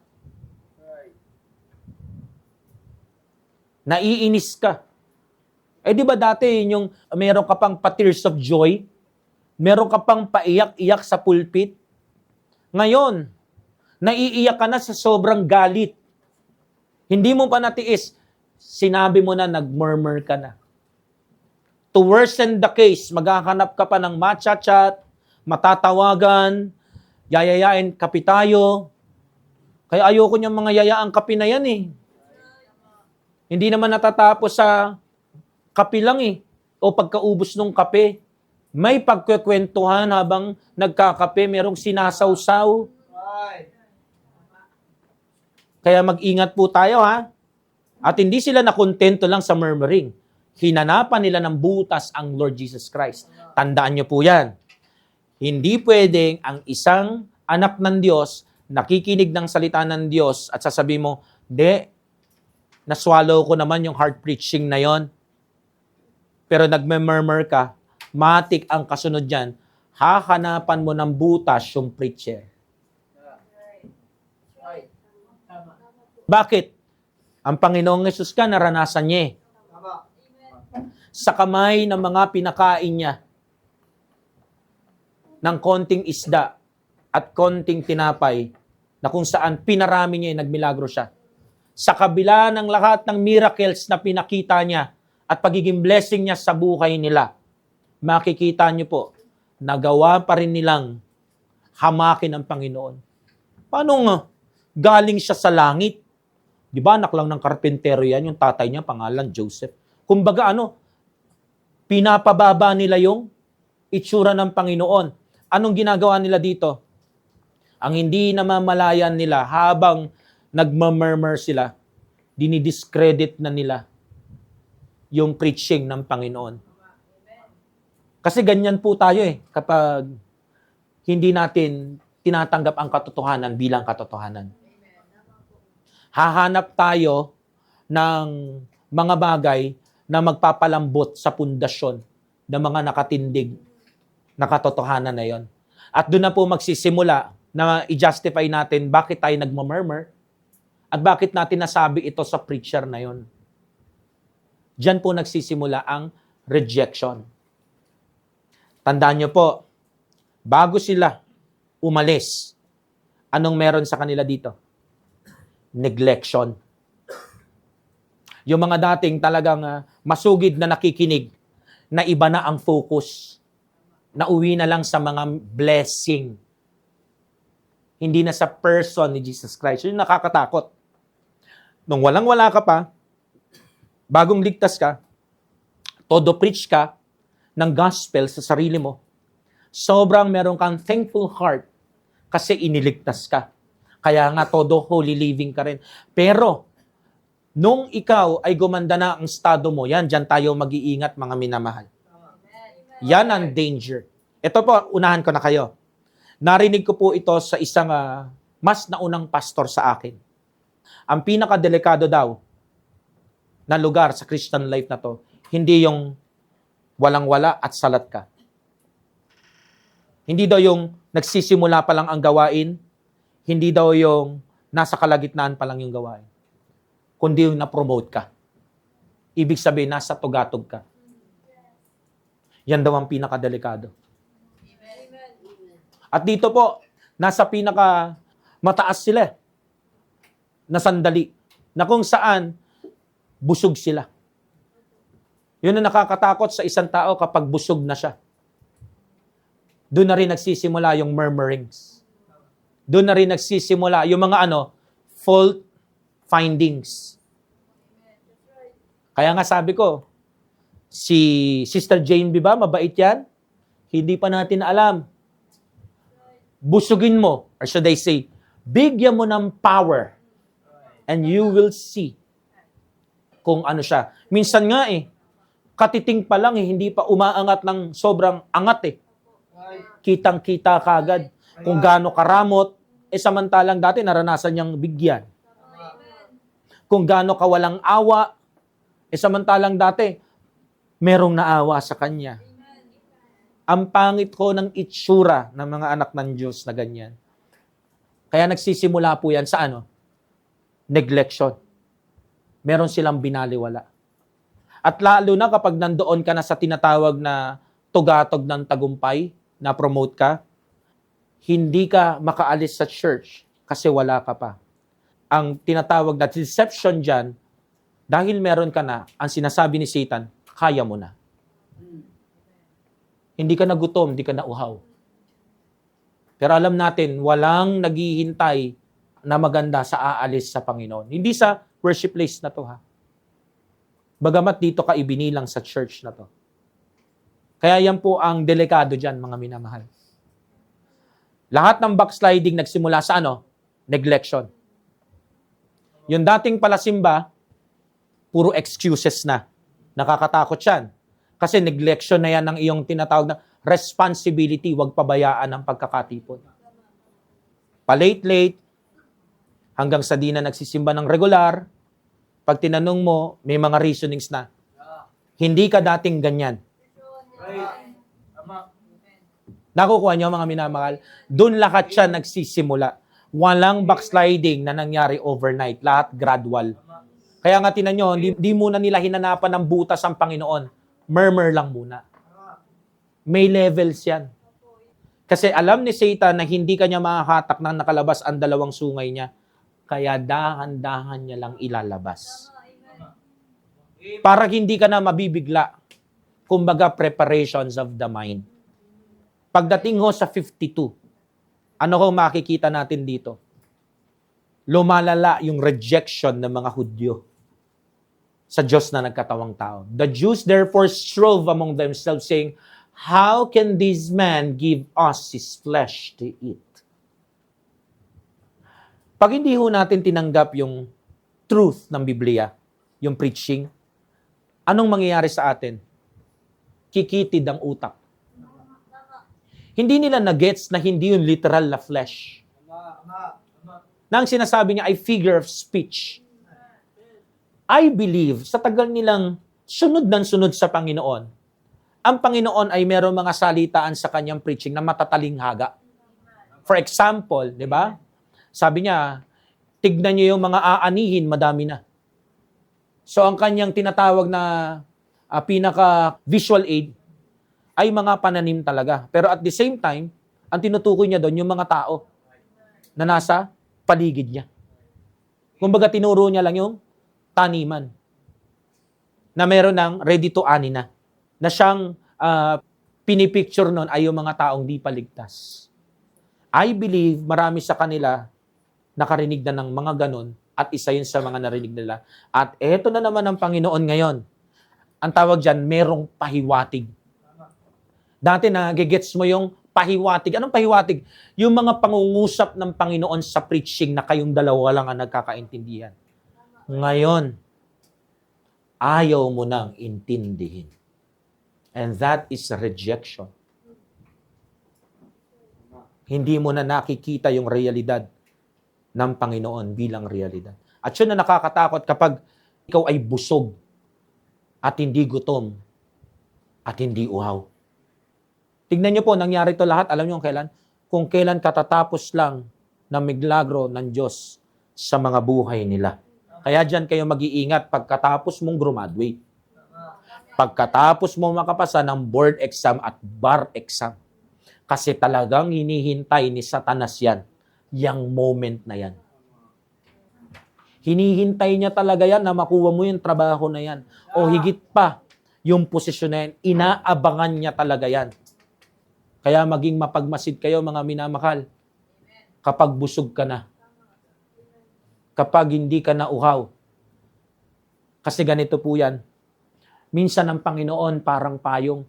Naiinis ka. Di ba dati yung meron ka pang pa-tears of joy? Meron ka pang paiyak-iyak sa pulpit? Ngayon, naiiyak ka na sa sobrang galit. Hindi mo pa natiis. Sinabi mo na, nag-murmur ka na. To worsen the case, maghahanap ka pa ng matcha-chat, matatawagan, yayayain kapi tayo. Kaya ayoko niyang mga yayaang kapi na yan eh. Hindi naman natatapos sa kapi lang eh. O pagkaubos ng kape. May pagkukwentuhan habang nagkakape, merong sinasawsaw. Kaya mag-ingat po tayo ha. At hindi sila nakontento lang sa murmuring. Hinanapan nila ng butas ang Lord Jesus Christ. Tandaan niyo po yan. Hindi pwedeng ang isang anak ng Diyos, nakikinig ng salita ng Diyos at sasabihin mo, naswallow ko naman yung hard preaching na yon. Pero nagme-murmur ka, matik ang kasunod dyan, hahanapan mo ng butas yung preacher. Bakit? Ang Panginoong Yesus ka, naranasan niya eh. Sa kamay ng mga pinakain niya ng konting isda at konting tinapay na kung saan pinarami niya, nagmilagro siya. Sa kabila ng lahat ng miracles na pinakita niya at pagiging blessing niya sa buhay nila, makikita niyo po, nagawa pa rin nilang hamakin ang Panginoon. Paano nga? Galing siya sa langit. Di ba anak lang ng karpentero yan, yung tatay niya, pangalan Joseph. Kumbaga pinapababa nila yung itsura ng Panginoon. Anong ginagawa nila dito? Ang hindi namamalayan nila habang nagmamurmur sila, dinidiscredit na nila yung preaching ng Panginoon. Kasi ganyan po tayo eh, kapag hindi natin tinatanggap ang katotohanan bilang katotohanan. Hahanap tayo ng mga bagay na magpapalambot sa pundasyon ng mga nakatindig na katotohanan na yon. At doon na po magsisimula na i-justify natin bakit tayo nagmamurmur at bakit natin nasabi ito sa preacher na yon. Diyan po nagsisimula ang rejection. Tandaan niyo po, bago sila umalis, anong meron sa kanila dito? Neglection. Yung mga dating talagang masugid na nakikinig, na iba na ang focus. Nauwi na lang sa mga blessing. Hindi na sa person ni Jesus Christ. Yun yung nakakatakot. Nung walang-wala ka pa, bagong ligtas ka, todo preach ka ng gospel sa sarili mo, sobrang meron kang thankful heart kasi iniligtas ka. Kaya nga todo holy living ka rin. Pero, nung ikaw ay gumanda na ang estado mo, yan, dyan tayo mag-iingat mga minamahal. Yan ang danger. Ito po, unahan ko na kayo. Narinig ko po ito sa isang mas naunang pastor sa akin. Ang pinakadelikado daw na lugar sa Christian life na to, hindi yung walang-wala at salat ka. Hindi daw yung nagsisimula pa lang ang gawain, hindi daw yung nasa kalagitnaan pa lang yung gawain. Kundi yung na-promote ka. Ibig sabihin, nasa tugatog ka. Yan daw ang pinakadelikado. At dito po, nasa pinaka mataas sila. Na sandali. Na kung saan, busog sila. Yun ang nakakatakot sa isang tao kapag busog na siya. Doon na rin nagsisimula yung murmurings. Doon na rin nagsisimula yung mga fault findings. Kaya nga sabi ko, si Sister Jane B ba, mabait yan? Hindi pa natin alam. Busugin mo, or should I say, bigyan mo ng power and you will see kung ano siya. Minsan nga katiting pa lang hindi pa umaangat ng sobrang angat Kitang-kita kagad kung gaano karamot, samantalang dati naranasan niyang bigyan. Kung gaano kawalang awa, samantalang dati merong naawa sa kanya. Ang pangit ko ng itsura ng mga anak ng Diyos na ganyan. Kaya nagsisimula po yan sa neglection. Meron silang binaliwala. At lalo na kapag nandoon ka na sa tinatawag na tugatog ng tagumpay, na promote ka, hindi ka makaalis sa church kasi wala ka pa. Ang tinatawag na deception dyan, dahil meron ka na, ang sinasabi ni Satan, kaya mo na. Hindi ka nagutom, hindi ka nauhaw. Pero alam natin, walang naghihintay na maganda sa aalis sa Panginoon. Hindi sa worship place na to Bagamat dito ka ibinilang sa church na to. Kaya yan po ang delikado dyan, mga minamahal. Lahat ng backsliding nagsimula sa neglection. Yung dating palasimba, puro excuses na. Nakakatakot yan. Kasi neglection na yan ng iyong tinatawag na responsibility, huwag pabayaan ang pagkakatipon. Pa-late-late, hanggang sa di na nagsisimba ng regular, pag tinanong mo, may mga reasonings na. Hindi ka dating ganyan. Nakukuha niyo mga minamahal? Doon lahat siya nagsisimula. Walang backsliding na nangyari overnight. Lahat gradual. Kaya nga tinan nyo, hindi muna nila hinanapan ng butas ang Panginoon. Murmur lang muna. May levels yan. Kasi alam ni Satan na hindi kanya makahatak nang nakalabas ang dalawang sungay niya. Kaya dahan-dahan niya lang ilalabas. Para hindi ka na mabibigla. Kumbaga, preparations of the mind. Pagdating sa 52, ano kung makikita natin dito? Lumalala yung rejection ng mga Hudyo sa Diyos na nagkatawang tao. The Jews therefore strove among themselves, saying, how can this man give us his flesh to eat? Pag hindi natin tinanggap yung truth ng Biblia, yung preaching, anong mangyayari sa atin? Kikitid ang utak. Hindi nila na-gets na hindi yung literal na flesh. Na ang sinasabi niya ay figure of speech. I believe, sa tagal nilang sunod ng sunod sa Panginoon, ang Panginoon ay merong mga salitaan sa kanyang preaching na matatalinghaga. For example, di ba? Sabi niya, tignan niyo yung mga aanihin, madami na. So ang kanyang tinatawag na pinaka-visual aid ay mga pananim talaga. Pero at the same time, ang tinutukoy niya doon, yung mga tao na nasa paligid niya. Kumbaga, tinuro niya lang yung taniman na meron ng ready to ani na siyang pinipicture nun ay yung mga taong di paligtas. I believe marami sa kanila nakarinig na ng mga ganon at isa yun sa mga narinig nila. At eto na naman ang Panginoon ngayon. Ang tawag dyan, merong pahiwatig. Dati nagigets mo yung pahiwatig. Anong pahiwatig? Yung mga pangungusap ng Panginoon sa preaching na kayong dalawa lang ang nagkakaintindihan. Ngayon, ayaw mo nang intindihin. And that is rejection. Hindi mo na nakikita yung realidad ng Panginoon bilang realidad. At yun na nakakatakot kapag ikaw ay busog at hindi gutom at hindi uhaw. Tignan niyo po, nangyari to lahat. Alam niyo kailan? Kung kailan katatapos lang ng milagro ng Diyos sa mga buhay nila. Kaya dyan kayo mag-iingat pagkatapos mong graduate. Pagkatapos mo makapasa ng board exam at bar exam. Kasi talagang hinihintay ni Satanas yan. Yang moment na yan. Hinihintay niya talaga yan na makuha mo yung trabaho na yan. O higit pa, yung posisyon na yan. Inaabangan niya talaga yan. Kaya maging mapagmasid kayo mga minamahal. Kapag busog ka na. Kapag hindi ka na uhaw. Kasi ganito po yan. Minsan ang Panginoon parang payong.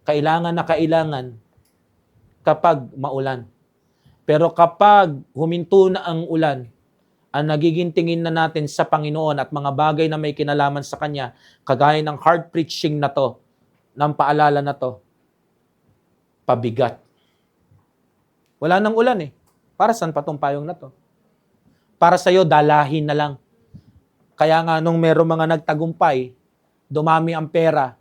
Kailangan na kailangan kapag maulan. Pero kapag huminto na ang ulan, ang nagiging tingin na natin sa Panginoon at mga bagay na may kinalaman sa Kanya, kagaya ng hard preaching na to, ng paalala na to, pabigat. Wala nang ulan eh. Para saan pa tong payong na to? Para sa'yo, dalahin na lang. Kaya nga nung meron mga nagtagumpay, dumami ang pera,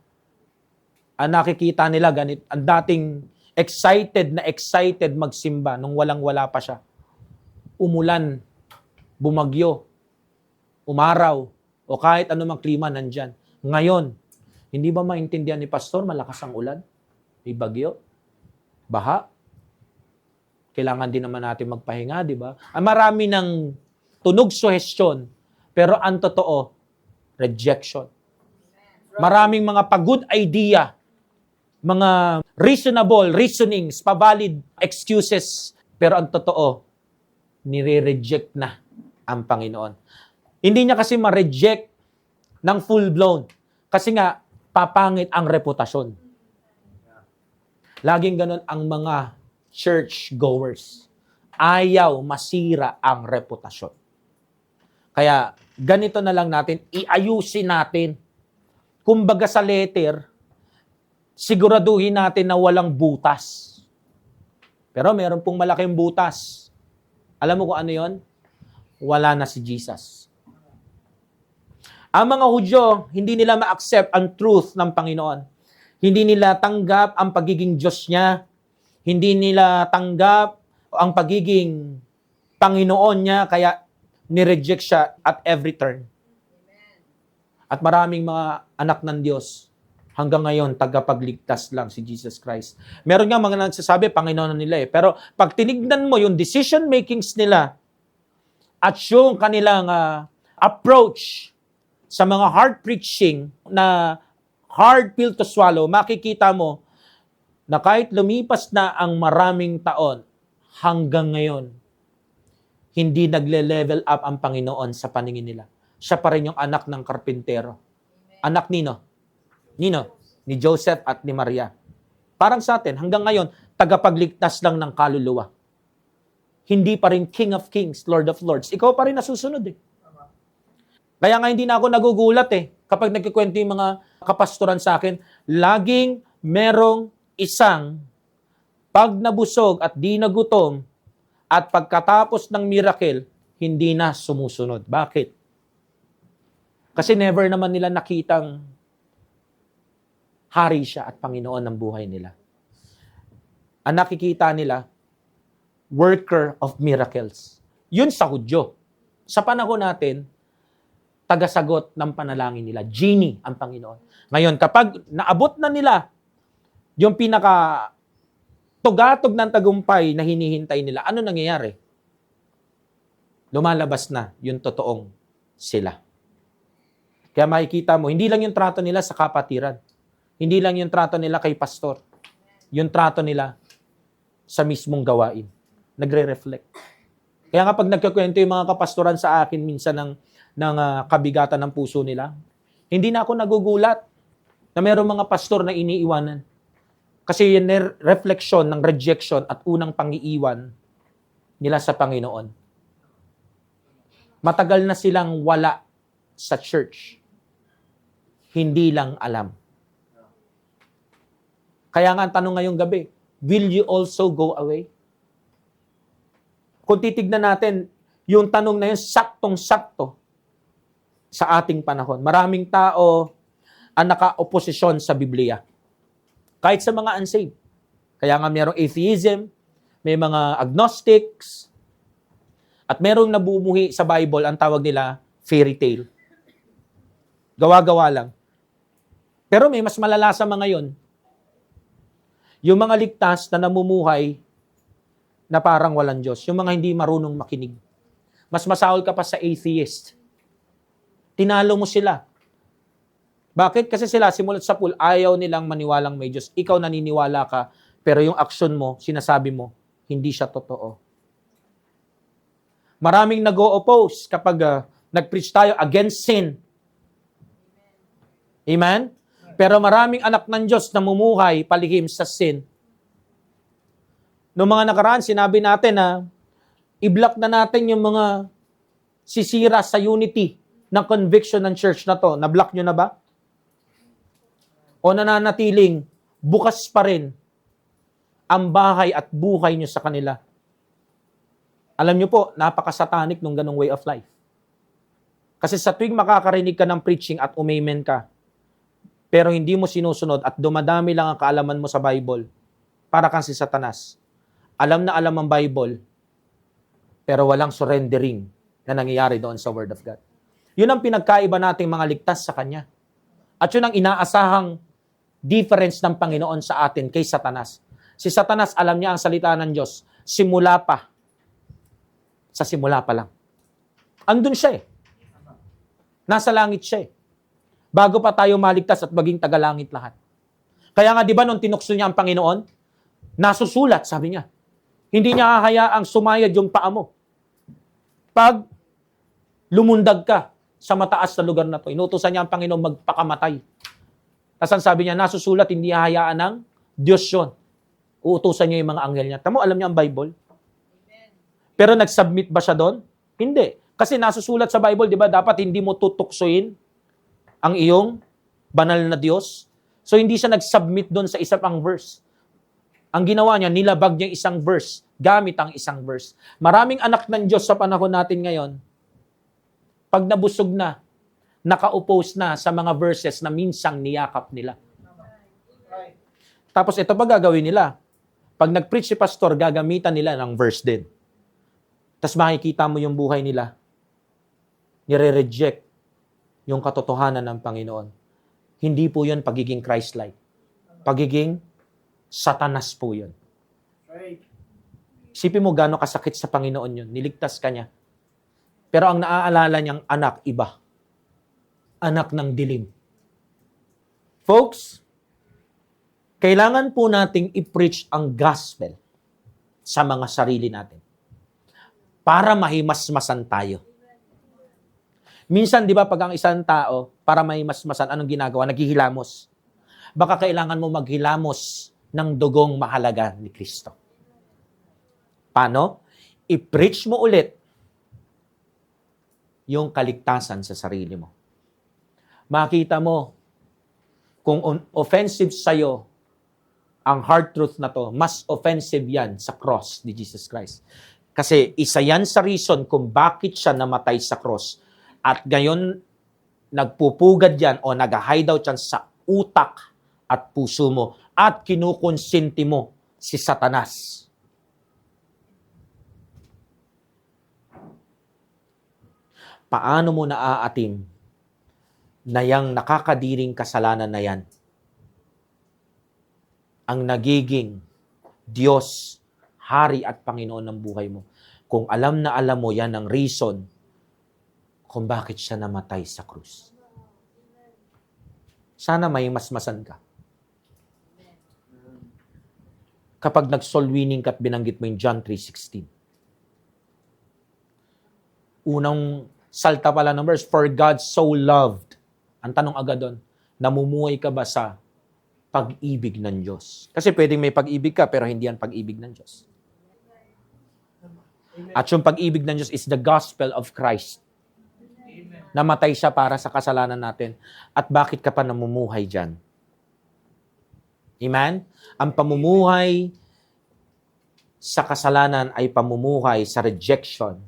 ang nakikita nila ganit, ang dating excited magsimba nung walang-wala pa siya. Umulan, bumagyo, umaraw, o kahit anumang klima nandyan. Ngayon, hindi ba maintindihan ni Pastor, malakas ang ulan? May bagyo? Baha? Kailangan din naman natin magpahinga, di ba? Marami ng tunog suhestyon, pero ang totoo, rejection. Maraming mga pag-good idea, mga reasonable reasonings, pa-valid excuses, pero ang totoo, nire-reject na ang Panginoon. Hindi niya kasi ma-reject ng full-blown. Kasi nga, papangit ang reputasyon. Laging ganun ang mga church-goers. Ayaw masira ang reputasyon. Kaya, ganito na lang natin, iayusin natin. Kumbaga sa letter, siguraduhin natin na walang butas. Pero meron pong malaking butas. Alam mo kung ano yon? Wala na si Jesus. Ang mga Hudyo, hindi nila ma-accept ang truth ng Panginoon. Hindi nila tanggap ang pagiging Diyos niya. Hindi nila tanggap ang pagiging Panginoon niya, kaya nireject siya at every turn. At maraming mga anak ng Diyos, hanggang ngayon, tagapagligtas lang si Jesus Christ. Meron nga mga nagsasabi, Panginoon na nila eh. Pero pag tinignan mo yung decision makings nila at yung kanilang approach sa mga hard preaching na hard pill to swallow, makikita mo na kahit lumipas na ang maraming taon, hanggang ngayon, hindi nagle-level up ang Panginoon sa paningin nila. Siya pa rin yung anak ng karpintero. Anak nino? Ni Joseph at ni Maria. Parang sa atin, hanggang ngayon, tagapagligtas lang ng kaluluwa. Hindi pa rin King of Kings, Lord of Lords. Ikaw pa rin nasusunod eh. Kaya nga hindi na ako nagugulat eh. Kapag nagkikwento yung mga kapastoran sa akin, laging merong isang pag nabusog at di nagutom at pagkatapos ng miracle, hindi na sumusunod. Bakit? Kasi never naman nila nakitang hari siya at Panginoon ng buhay nila. Ang nakikita nila, worker of miracles. Yun sa Hudyo. Sa panahon natin, tagasagot ng panalangin nila. Genie ang Panginoon. Ngayon, kapag naabot na nila yung pinaka tugatog ng tagumpay na hinihintay nila, ano nangyayari? Lumalabas na yung totoong sila. Kaya makikita mo, hindi lang yung trato nila sa kapatiran. Hindi lang yung trato nila kay pastor. Yung trato nila sa mismong gawain. Nagre-reflect. Kaya kapag nagkakwento yung mga kapastoran sa akin minsan ng kabigatan ng puso nila, hindi na ako nagugulat na mayroong mga pastor na iniiwanan. Kasi yung reflection ng rejection at unang pangiiwan nila sa Panginoon. Matagal na silang wala sa church. Hindi lang alam. Kaya nga ang tanong ngayong gabi, will you also go away? Kung titignan natin, yung tanong na yun, saktong-sakto sa ating panahon. Maraming tao ang naka-oposisyon sa Biblia. Kahit sa mga unsaved. Kaya nga mayroong atheism, may mga agnostics, at mayroong nabumuhi sa Bible, ang tawag nila fairy tale. Gawa-gawa lang. Pero may mas malala sa mga yon. Yung mga ligtas na namumuhay na parang walang Diyos. Yung mga hindi marunong makinig. Mas masahol ka pa sa atheist. Tinalo mo sila. Bakit? Kasi sila, simulat sa pool, ayaw nilang maniwalang may Diyos. Ikaw naniniwala ka, pero yung action mo, sinasabi mo, hindi siya totoo. Maraming nag-o-oppose kapag nag-preach tayo against sin. Amen? Pero maraming anak ng Diyos na mumuhay palihim sa sin. Noong mga nakaraan, sinabi natin na i-block na natin yung mga sisira sa unity ng conviction ng church na to. Na-block nyo na ba? O nananatiling bukas pa rin ang bahay at buhay nyo sa kanila. Alam nyo po, napaka-satanic nung ganong way of life. Kasi sa tuwing makakarinig ka ng preaching at umamen ka, pero hindi mo sinusunod at dumadami lang ang kaalaman mo sa Bible, para kang si Satanas. Alam na alam ang Bible, pero walang surrendering na nangyayari doon sa Word of God. Yun ang pinagkaiba nating mga ligtas sa Kanya. At yun ang inaasahang difference ng Panginoon sa atin kay Satanas. Si Satanas, alam niya ang salita ng Diyos. Simula pa. Sa simula pa lang. Andun siya eh. Nasa langit siya eh. Bago pa tayo maligtas at maging tagalangit lahat. Kaya nga, di ba, nung tinukso niya ang Panginoon, nasusulat, sabi niya. Hindi niya hahayaang sumayad yung paa mo. Pag lumundag ka sa mataas na lugar na to, inutusan niya ang Panginoon magpakamatay. Tapos sabi niya, nasusulat, hindi hahayaan ng Diyos yun. Uutusan niya yung mga anghel niya. Tamo, alam niya ang Bible. Pero nag-submit ba siya doon? Hindi. Kasi nasusulat sa Bible, di ba, dapat hindi mo tutuksoin ang iyong banal na Diyos. So, hindi siya nag-submit doon sa isa pang verse. Ang ginawa niya, nilabag niya isang verse, gamit ang isang verse. Maraming anak ng Diyos sa panahon natin ngayon, pag nabusog na, naka-oppose na sa mga verses na minsang niyakap nila. Tapos ito pa gagawin nila. Pag nag-preach si pastor, gagamitan nila ng verse din. Tapos makikita mo yung buhay nila. Nire-reject yung katotohanan ng Panginoon. Hindi po yun pagiging Christ-like. Pagiging Satanas po yun. Isipin mo gano'ng kasakit sa Panginoon yun. Niligtas ka niya. Pero ang naaalala niyang anak, iba. Anak ng dilim. Folks, kailangan po nating i-preach ang gospel sa mga sarili natin para mahimasmasan tayo. Minsan, di ba, pag ang isang tao, para mahimasmasan, anong ginagawa? Naghihilamos. Baka kailangan mo maghilamos ng dugong mahalaga ni Kristo. Paano? I-preach mo ulit yung kaligtasan sa sarili mo. Makita mo, kung offensive sa'yo ang hard truth na to, mas offensive yan sa cross ni Jesus Christ. Kasi isa yan sa reason kung bakit siya namatay sa cross. At ngayon, nagpupugad yan o nag-hideout yan sa utak at puso mo. At kinukonsinti mo si Satanas. Paano mo naaatim na yang nakakadiring kasalanan na yan ang nagiging Diyos, Hari at Panginoon ng buhay mo. Kung alam na alam mo, yan ang reason kung bakit siya namatay sa krus. Sana may masmasan ka. Kapag nag-soul winning ka at binanggit mo yung John 3:16. Unang salta pala ng verse, for God so loved. Ang tanong agad doon, namumuhay ka ba sa pag-ibig ng Diyos? Kasi pwedeng may pag-ibig ka, pero hindi yan pag-ibig ng Diyos. At yung pag-ibig ng Diyos is the gospel of Christ. Namatay siya para sa kasalanan natin. At bakit ka pa namumuhay dyan? Amen? Ang pamumuhay sa kasalanan ay pamumuhay sa rejection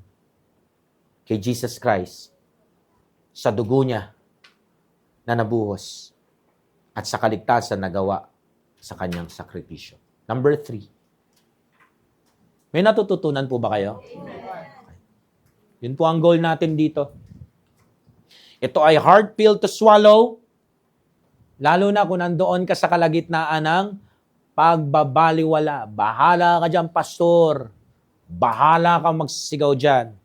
kay Jesus Christ sa dugo niya na nabuhos at sa kaligtasan na gawa sa kanyang sakripisyo. Number 3. May natututunan po ba kayo? Yun po ang goal natin dito. Ito ay hard pill to swallow, lalo na kung nandoon ka sa kalagitnaan ng pagbabaliwala. Bahala ka dyan, pastor. Bahala ka magsisigaw dyan.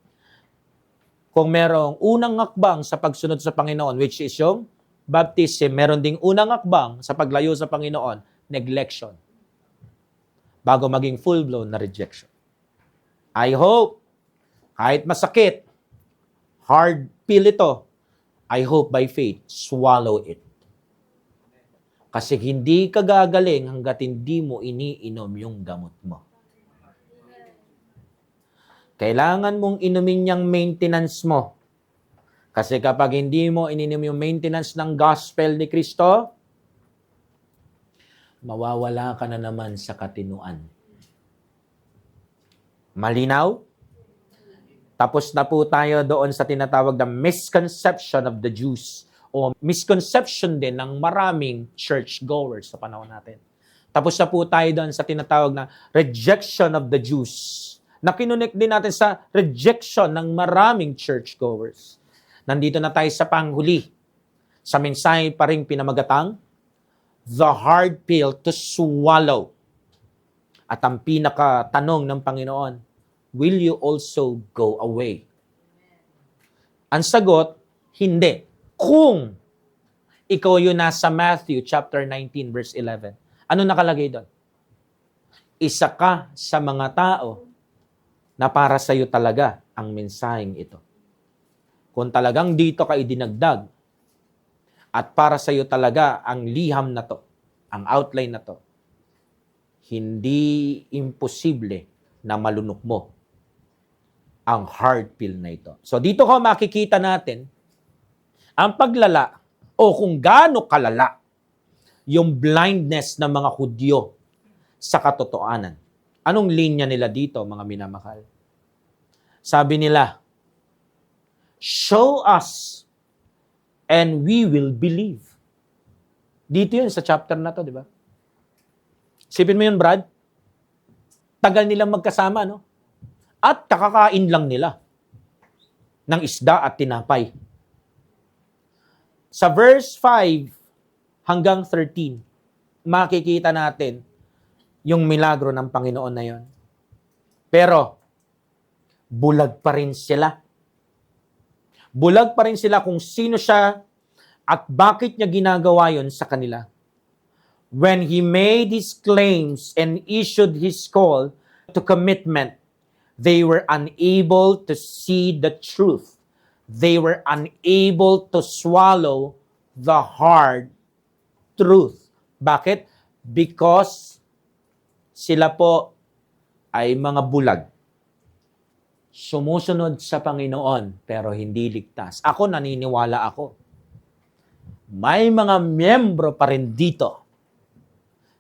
Kung merong unang hakbang sa pagsunod sa Panginoon, which is yung baptism, meron ding unang hakbang sa paglayo sa Panginoon, neglection. Bago maging full-blown na rejection. I hope, kahit masakit, hard pill ito, I hope by faith, swallow it. Kasi hindi ka gagaling hanggat hindi mo iniinom yung gamot mo. Kailangan mong inumin yung maintenance mo. Kasi kapag hindi mo ininom yung maintenance ng gospel ni Kristo, mawawala ka na naman sa katinuan. Malinaw? Tapos na po tayo doon sa tinatawag na misconception of the Jews o misconception din ng maraming churchgoers sa panahon natin. Tapos na po tayo doon sa tinatawag na rejection of the Jews. Na kinonect din natin sa rejection ng maraming churchgoers. Nandito na tayo sa panghuli. Sa mensahe pa rin pinamagatang, the hard pill to swallow. At ang pinakatanong ng Panginoon, will you also go away? Ang sagot, hindi. Kung ikaw yun nasa Matthew chapter 19 verse 11. Ano nakalagay doon? Isa ka sa mga tao na para sa iyo talaga ang mensaheng ito. Kung talagang dito ka idinagdag at para sa iyo talaga ang liham na to, ang outline na to, hindi imposible na malunok mo ang hard pill na ito. So dito ko makikita natin ang paglala o kung gaano kalala yung blindness ng mga Hudyo sa katotohanan. Anong linya nila dito, mga minamahal? Sabi nila, show us and we will believe. Dito yun sa chapter na to, di ba? Sipin mo yun, Brad? Tagal nilang magkasama, no? At kakakain lang nila ng isda at tinapay. Sa verse 5 hanggang 13, makikita natin yung milagro ng Panginoon na yon. Pero, bulag pa rin sila. Bulag pa rin sila kung sino siya at bakit niya ginagawa yon sa kanila. When he made his claims and issued his call to commitment, they were unable to see the truth. They were unable to swallow the hard truth. Bakit? Because sila po ay mga bulag. Sumusunod sa Panginoon pero hindi ligtas. Ako naniniwala ako. May mga miyembro pa rin dito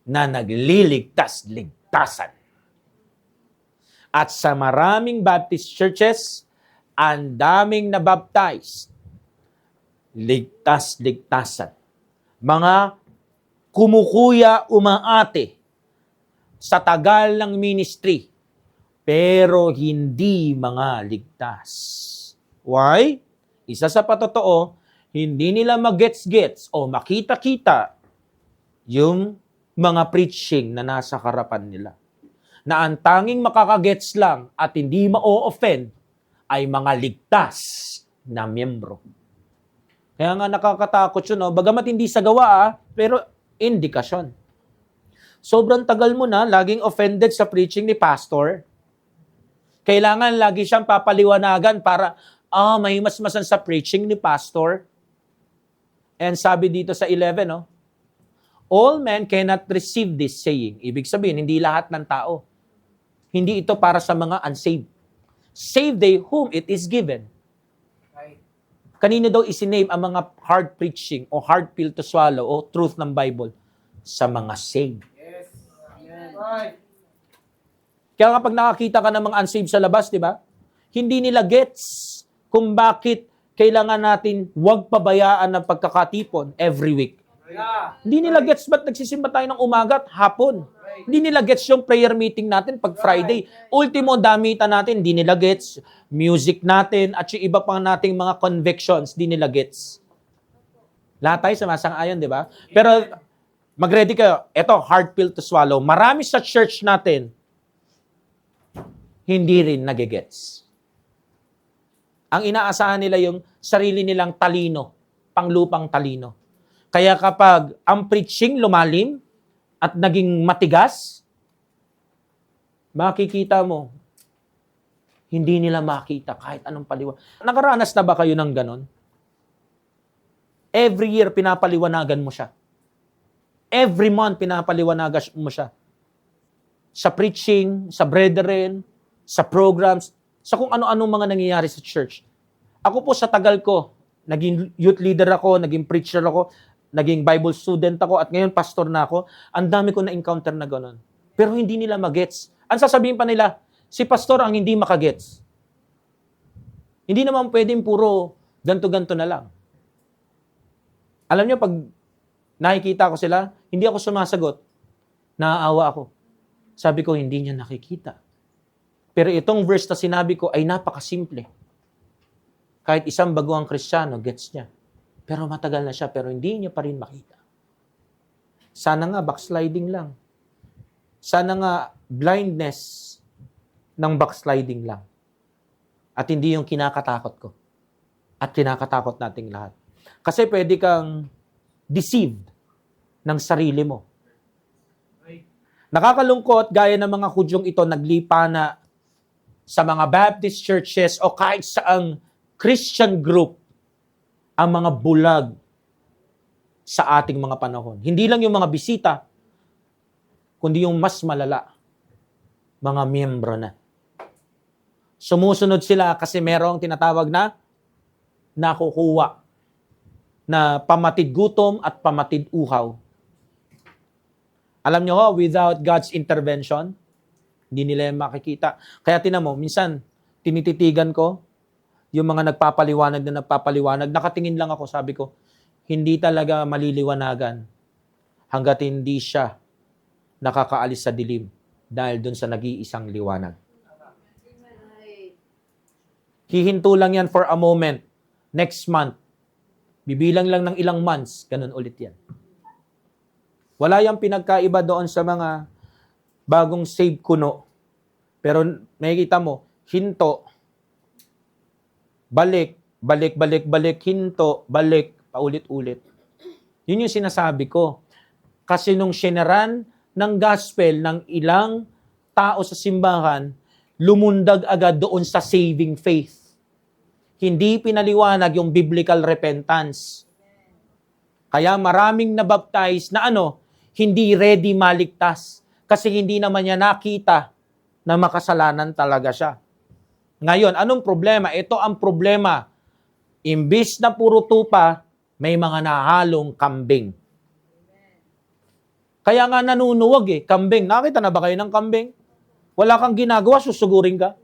na nagliligtas-ligtasan. At sa maraming Baptist churches, ang daming nabaptize. Ligtas-ligtasan. Mga kumukuya, umaate sa tagal ng ministry, pero hindi mga ligtas. Why? Isa sa patotoo, Hindi nila magets-gets o makita-kita yung mga preaching na nasa harapan nila. Na ang tanging makakagets lang at hindi ma-offend ay mga ligtas na miyembro. Kaya nga nakakatakot yun, no? Bagamat hindi sa gawa, pero indikasyon. Sobrang tagal mo na, laging offended sa preaching ni pastor. Kailangan lagi siyang papaliwanagan para, may masmasan sa preaching ni pastor. And sabi dito sa 11, no? All men cannot receive this saying. Ibig sabihin, hindi lahat ng tao. Hindi ito para sa mga unsaved. Save they whom it is given. Kanino daw isiname ang mga hard preaching o hard pill to swallow o truth ng Bible? Sa mga saved. Yes. Amen. Kaya kapag nakakita ka ng mga unsaved sa labas, di ba? Hindi nila gets kung bakit kailangan natin huwag pabayaan ng pagkakatipon every week. Yeah. Hindi nila gets ba't nagsisimba tayo ng umaga at hapon. Hindi nila gets yung prayer meeting natin pag Friday. Ultimo, damitan natin, hindi nila gets. Music natin at yung iba pang nating mga convictions, hindi nila gets. Lahat tayo sumasang-ayon, di ba? Pero mag-ready kayo. Ito, hard pill to swallow. Marami sa church natin, hindi rin nagigets. Ang inaasahan nila yung sarili nilang talino, panglupang talino. Kaya kapag ang preaching lumalim at naging matigas, makikita mo, hindi nila makita kahit anong paliwanag. Nakaranas na ba kayo ng ganon? Every year, pinapaliwanagan mo siya. Every month, pinapaliwanagan mo siya. Sa preaching, sa brethren, sa programs, sa kung ano-ano mga nangyayari sa church. Ako po sa tagal ko, naging youth leader ako, naging preacher ako, naging Bible student ako, at ngayon pastor na ako, ang dami ko na-encounter na gano'n. Pero hindi nila magets. Ang sasabihin pa nila, si pastor ang hindi makagets. Hindi naman pwedeng puro ganto-ganto na lang. Alam niyo, pag nakikita ko sila, hindi ako sumasagot. Naaawa ako. Sabi ko, hindi niya nakikita. Pero itong verse na sinabi ko ay napakasimple. Kahit isang baguhang Kristiyano, gets niya. Pero matagal na siya, pero hindi niya pa rin makita. Sana nga backsliding lang. Sana nga blindness ng backsliding lang. At hindi yung kinakatakot ko. At kinakatakot nating lahat. Kasi pwede kang deceived ng sarili mo. Nakakalungkot, gaya ng mga Hudyong ito, naglipa na sa mga Baptist churches o kahit saang Christian group ang mga bulag sa ating mga panahon. Hindi lang yung mga bisita, kundi yung mas malala, mga miyembro na. Sumusunod sila kasi merong tinatawag na nakukuha na pamatid gutom at pamatid uhaw. Alam nyo ho, without God's intervention, hindi nila yung makikita. Kaya tinan mo, minsan, tinititigan ko, yung mga nagpapaliwanag, nakatingin lang ako, sabi ko, hindi talaga maliliwanagan hanggat hindi siya nakakaalis sa dilim dahil dun sa nag-iisang liwanag. Hihinto lang yan for a moment. Next month, bibilang lang ng ilang months, ganun ulit yan. Wala yung pinagkaiba doon sa mga bagong save kuno. Pero makikita mo, hinto, balik, hinto, balik, paulit-ulit. Yun yung sinasabi ko. Kasi nung sineran ng gospel ng ilang tao sa simbahan, lumundag agad doon sa saving faith. Hindi pinaliwanag yung biblical repentance. Kaya maraming nabaptize na hindi ready maligtas. Kasi hindi naman niya nakita na makasalanan talaga siya. Ngayon, anong problema? Ito ang problema. Imbis na puro tupa, may mga nahalong kambing. Kaya nga nanunuwag kambing. Nakita na ba kayo ng kambing? Wala kang ginagawa, susugurin ka.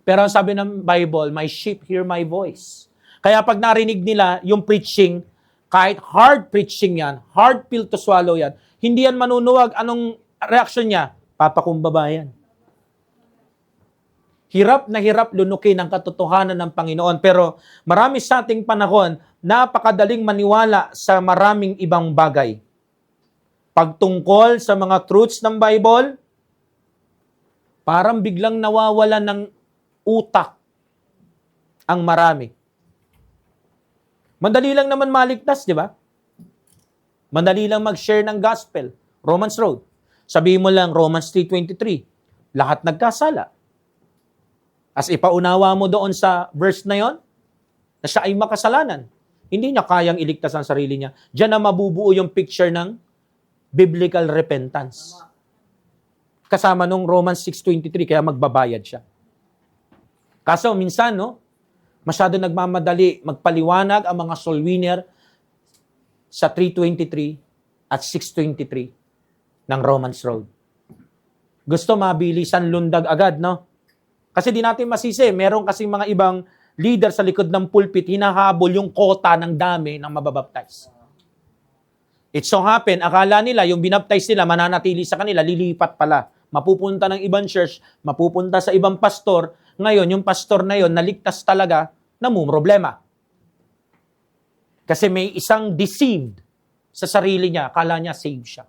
Pero ang sabi ng Bible, my sheep hear my voice. Kaya pag narinig nila yung preaching, kahit hard preaching yan, hard pill to swallow yan, hindi yan manunuwag. Anong reaction niya? Papakumbaba yan. Hirap na hirap lunukin ang katotohanan ng Panginoon. Pero marami sa ating panahon, napakadaling maniwala sa maraming ibang bagay. Pagtungkol sa mga truths ng Bible, parang biglang nawawala ng utak ang marami. Madali lang naman maligtas, di ba? Madali lang mag-share ng gospel. Romans Road. Sabihin mo lang, Romans 3:23. Lahat nagkasala. As ipaunawa mo doon sa verse na yon, na siya ay makasalanan. Hindi niya kayang iligtas ang sarili niya. Diyan na mabubuo yung picture ng biblical repentance. Kasama nung Romans 6:23, kaya magbabayad siya. Kaso minsan, no, masyado nagmamadali magpaliwanag ang mga soul winner sa 3:23 at 6:23 ng Romans Road. Gusto mabilisan lundag agad, no? Kasi di natin masisi, meron kasing mga ibang leader sa likod ng pulpit, hinahabol yung kota ng dami ng mababaptize. It so happen, akala nila yung binaptize nila, mananatili sa kanila, lilipat pala. Mapupunta ng ibang church, mapupunta sa ibang pastor. Ngayon, yung pastor na yon naligtas talaga, namumroblema. Kasi may isang deceived sa sarili niya, akala niya saved siya.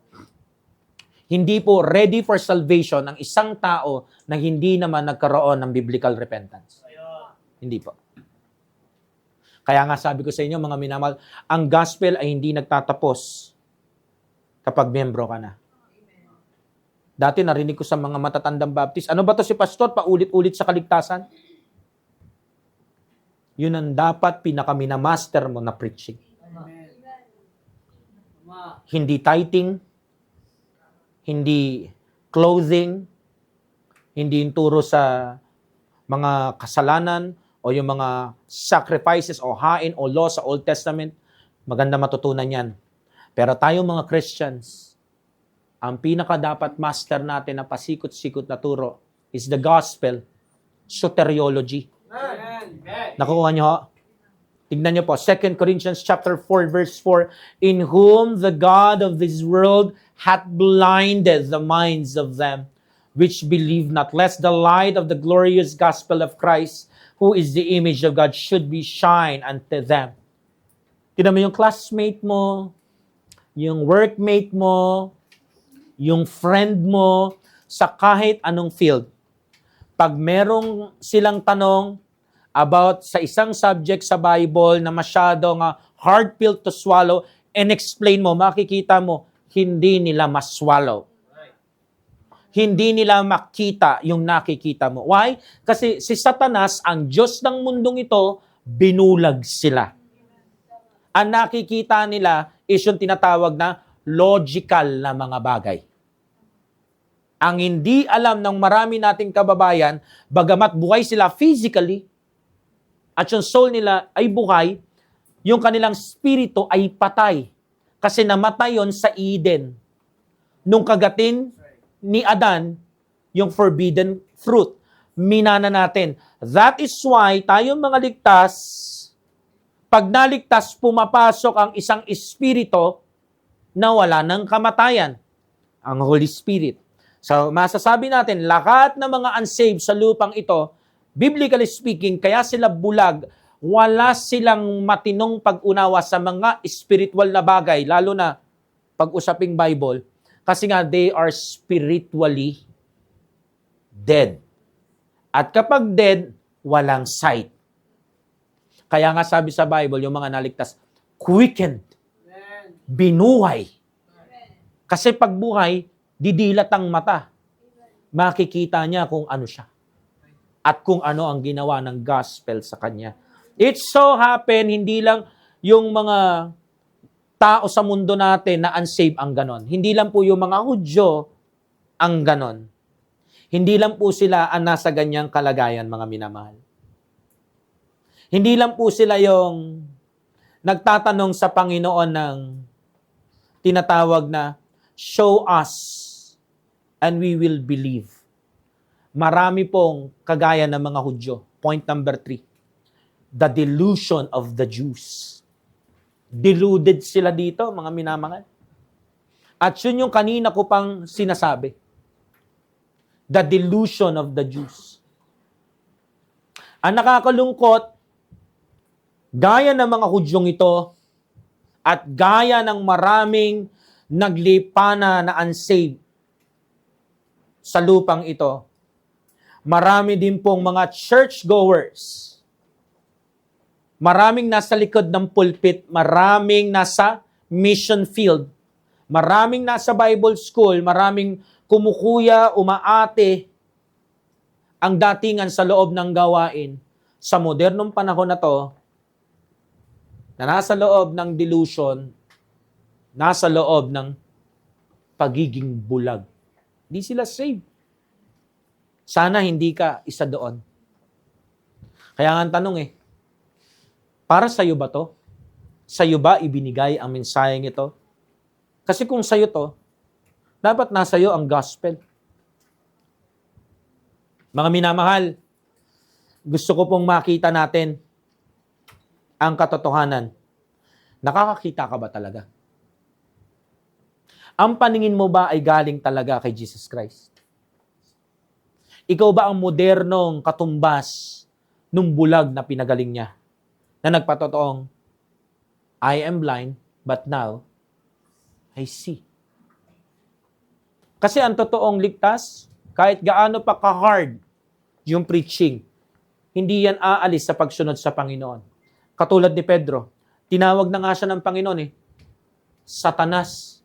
Hindi po ready for salvation ang isang tao na hindi naman nagkaroon ng biblical repentance. Hindi po. Kaya nga sabi ko sa inyo, mga minamahal, ang gospel ay hindi nagtatapos kapag membro ka na. Dati narinig ko sa mga matatandang baptist, ano ba to si pastor, paulit-ulit sa kaligtasan? Yun ang dapat pinakaminamaster mo na preaching. Amen. Hindi tithing, hindi clothing, hindi yung turo sa mga kasalanan o yung mga sacrifices o hain o law sa Old Testament. Maganda matutunan yan. Pero tayo mga Christians, ang pinaka dapat master natin na pasikot-sikot na turo is the gospel, soteriology. Amen. Nakukuha niyo ho? Tignan niyo po, 2 Corinthians chapter 4 verse 4, in whom the God of this world hath blinded the minds of them which believe not, lest the light of the glorious gospel of Christ, who is the image of God, should be shine unto them. Tignan mo yung classmate mo, yung workmate mo, yung friend mo, sa kahit anong field. Pag merong silang tanong about sa isang subject sa Bible na masyadong hard pill to swallow, and explain mo, makikita mo, hindi nila maswallow. Hindi nila makita yung nakikita mo. Why? Kasi si Satanas, ang Diyos ng mundong ito, binulag sila. Ang nakikita nila is yung tinatawag na logical na mga bagay. Ang hindi alam ng marami nating kababayan, bagamat buhay sila physically, at yung soul nila ay buhay, yung kanilang spirito ay patay. Kasi namatay yon sa Eden. Nung kagatin ni Adan, yung forbidden fruit. Minana natin. That is why tayong mga ligtas, pag naligtas, pumapasok ang isang espiritu na wala ng kamatayan. Ang Holy Spirit. So, masasabi natin, lahat ng mga unsaved sa lupang ito, biblically speaking, kaya sila bulag, wala silang matinong pag-unawa sa mga spiritual na bagay, lalo na pag-usaping Bible, kasi nga they are spiritually dead. At kapag dead, walang sight. Kaya nga sabi sa Bible, yung mga naligtas, quickened, binuhay. Kasi pag buhay, didilat ang mata. Makikita niya kung ano siya. At kung ano ang ginawa ng gospel sa kanya. It so happen, hindi lang yung mga tao sa mundo natin na unsaved ang ganon. Hindi lang po yung mga Hudyo ang ganon. Hindi lang po sila ang nasa ganyang kalagayan, mga minamahal. Hindi lang po sila yung nagtatanong sa Panginoon ng tinatawag na, show us and we will believe. Marami pong kagaya ng mga Hudyo. Point number 3. The delusion of the Jews. Deluded sila dito, mga minamahal. At yun yung kanina ko pang sinasabi. The delusion of the Jews. Ang nakakalungkot, gaya ng mga Hudyong ito, at gaya ng maraming naglipana na unsaved sa lupang ito, marami din pong mga churchgoers, maraming nasa likod ng pulpit, maraming nasa mission field, maraming nasa Bible school, maraming kumukuya, umaate ang datingan sa loob ng gawain. Sa modernong panahon na to, na nasa loob ng delusion, nasa loob ng pagiging bulag. Hindi sila saved. Sana hindi ka isa doon. Kaya nga ang tanong para sa'yo ba to? Sa'yo ba ibinigay ang mensaheng ito? Kasi kung sa'yo to, dapat nasa iyo ang gospel. Mga minamahal, gusto ko pong makita natin ang katotohanan. Nakakakita ka ba talaga? Ang paningin mo ba ay galing talaga kay Jesus Christ? Ikaw ba ang modernong katumbas nung bulag na pinagaling niya? Na nagpatotoong, I am blind, but now, I see. Kasi ang totoong ligtas, kahit gaano pa ka-hard yung preaching, hindi yan aalis sa pagsunod sa Panginoon. Katulad ni Pedro, tinawag na nga siya ng Panginoon Satanas,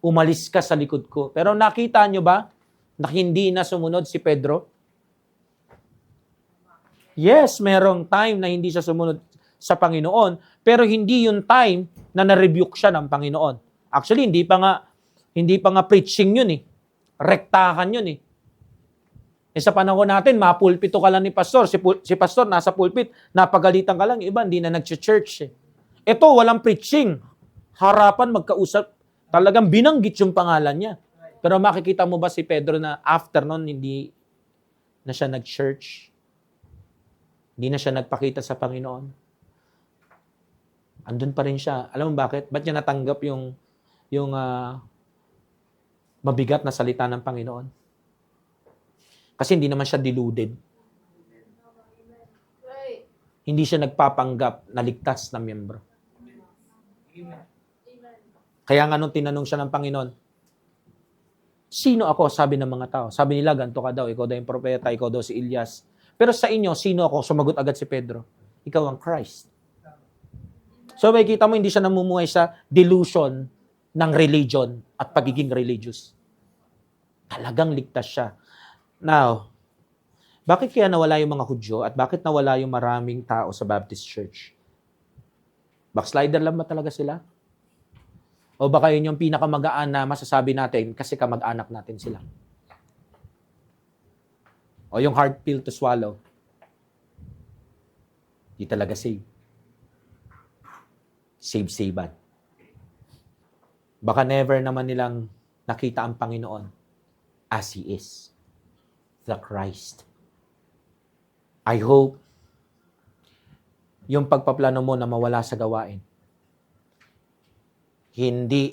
umalis ka sa likod ko. Pero nakita nyo ba na hindi na sumunod si Pedro? Yes, merong time na hindi siya sumunod sa Panginoon, pero hindi yung time na na-rebuke siya ng Panginoon. Actually, hindi pa nga preaching yun Rektahan yun sa panahon natin, mapulpito ka lang ni pastor. Si pastor nasa pulpit, napagalitan ka lang. Iba, hindi na nag-church Ito, walang preaching. Harapan, magkausap. Talagang binanggit yung pangalan niya. Pero makikita mo ba si Pedro na after nun, hindi na siya nag-church? Hindi na siya nagpakita sa Panginoon? Andun pa rin siya. Alam mo bakit? Ba't niya natanggap yung mabigat na salita ng Panginoon? Kasi hindi naman siya deluded. Right. Hindi siya nagpapanggap na ligtas na miyembro. Kaya nga nung tinanong siya ng Panginoon, sino ako? Sabi ng mga tao. Sabi nila, ganito ka daw. Ikaw daw yung propeta, ikaw daw si Elias. Pero sa inyo, sino ako? Sumagot agad si Pedro. Ikaw ang Christ. So may kita mo, hindi siya namumuhay sa delusion ng religion at pagiging religious. Talagang ligtas siya. Now, bakit kaya nawala yung mga Hudyo at bakit nawala yung maraming tao sa Baptist Church? Backslider lang ba talaga sila? O baka yun yung pinakamagaan na masasabi natin kasi kamag-anak natin sila? O yung hard pill to swallow? Di talaga save. Save-savean. Baka never naman nilang nakita ang Panginoon as He is. The Christ. I hope yung pagpaplano mo na mawala sa gawain, hindi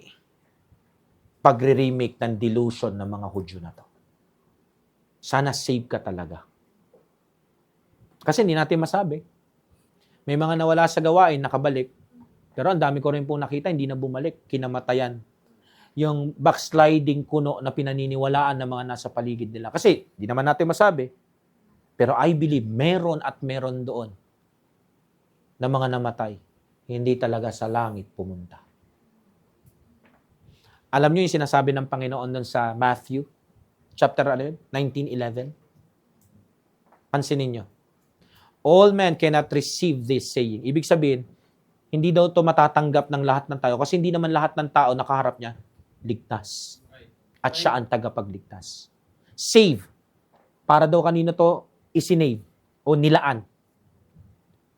pagre-remake ng delusion ng mga Hudyo na to. Sana save ka talaga. Kasi hindi natin masabi. May mga nawala sa gawain, nakabalik. Pero ang dami ko rin po nakita, hindi na bumalik, kinamatayan. Yung backsliding kuno na pinaniniwalaan ng mga nasa paligid nila. Kasi, di naman natin masabi. Pero I believe, meron at meron doon na mga namatay. Hindi talaga sa langit pumunta. Alam niyo yung sinasabi ng Panginoon doon sa Matthew, chapter 19:11? Pansinin niyo. All men cannot receive this saying. Ibig sabihin, hindi daw ito matatanggap ng lahat ng tao kasi hindi naman lahat ng tao nakaharap niya ligtas. At siya ang tagapagligtas. Save. Para daw kanino to isinave o nilaan.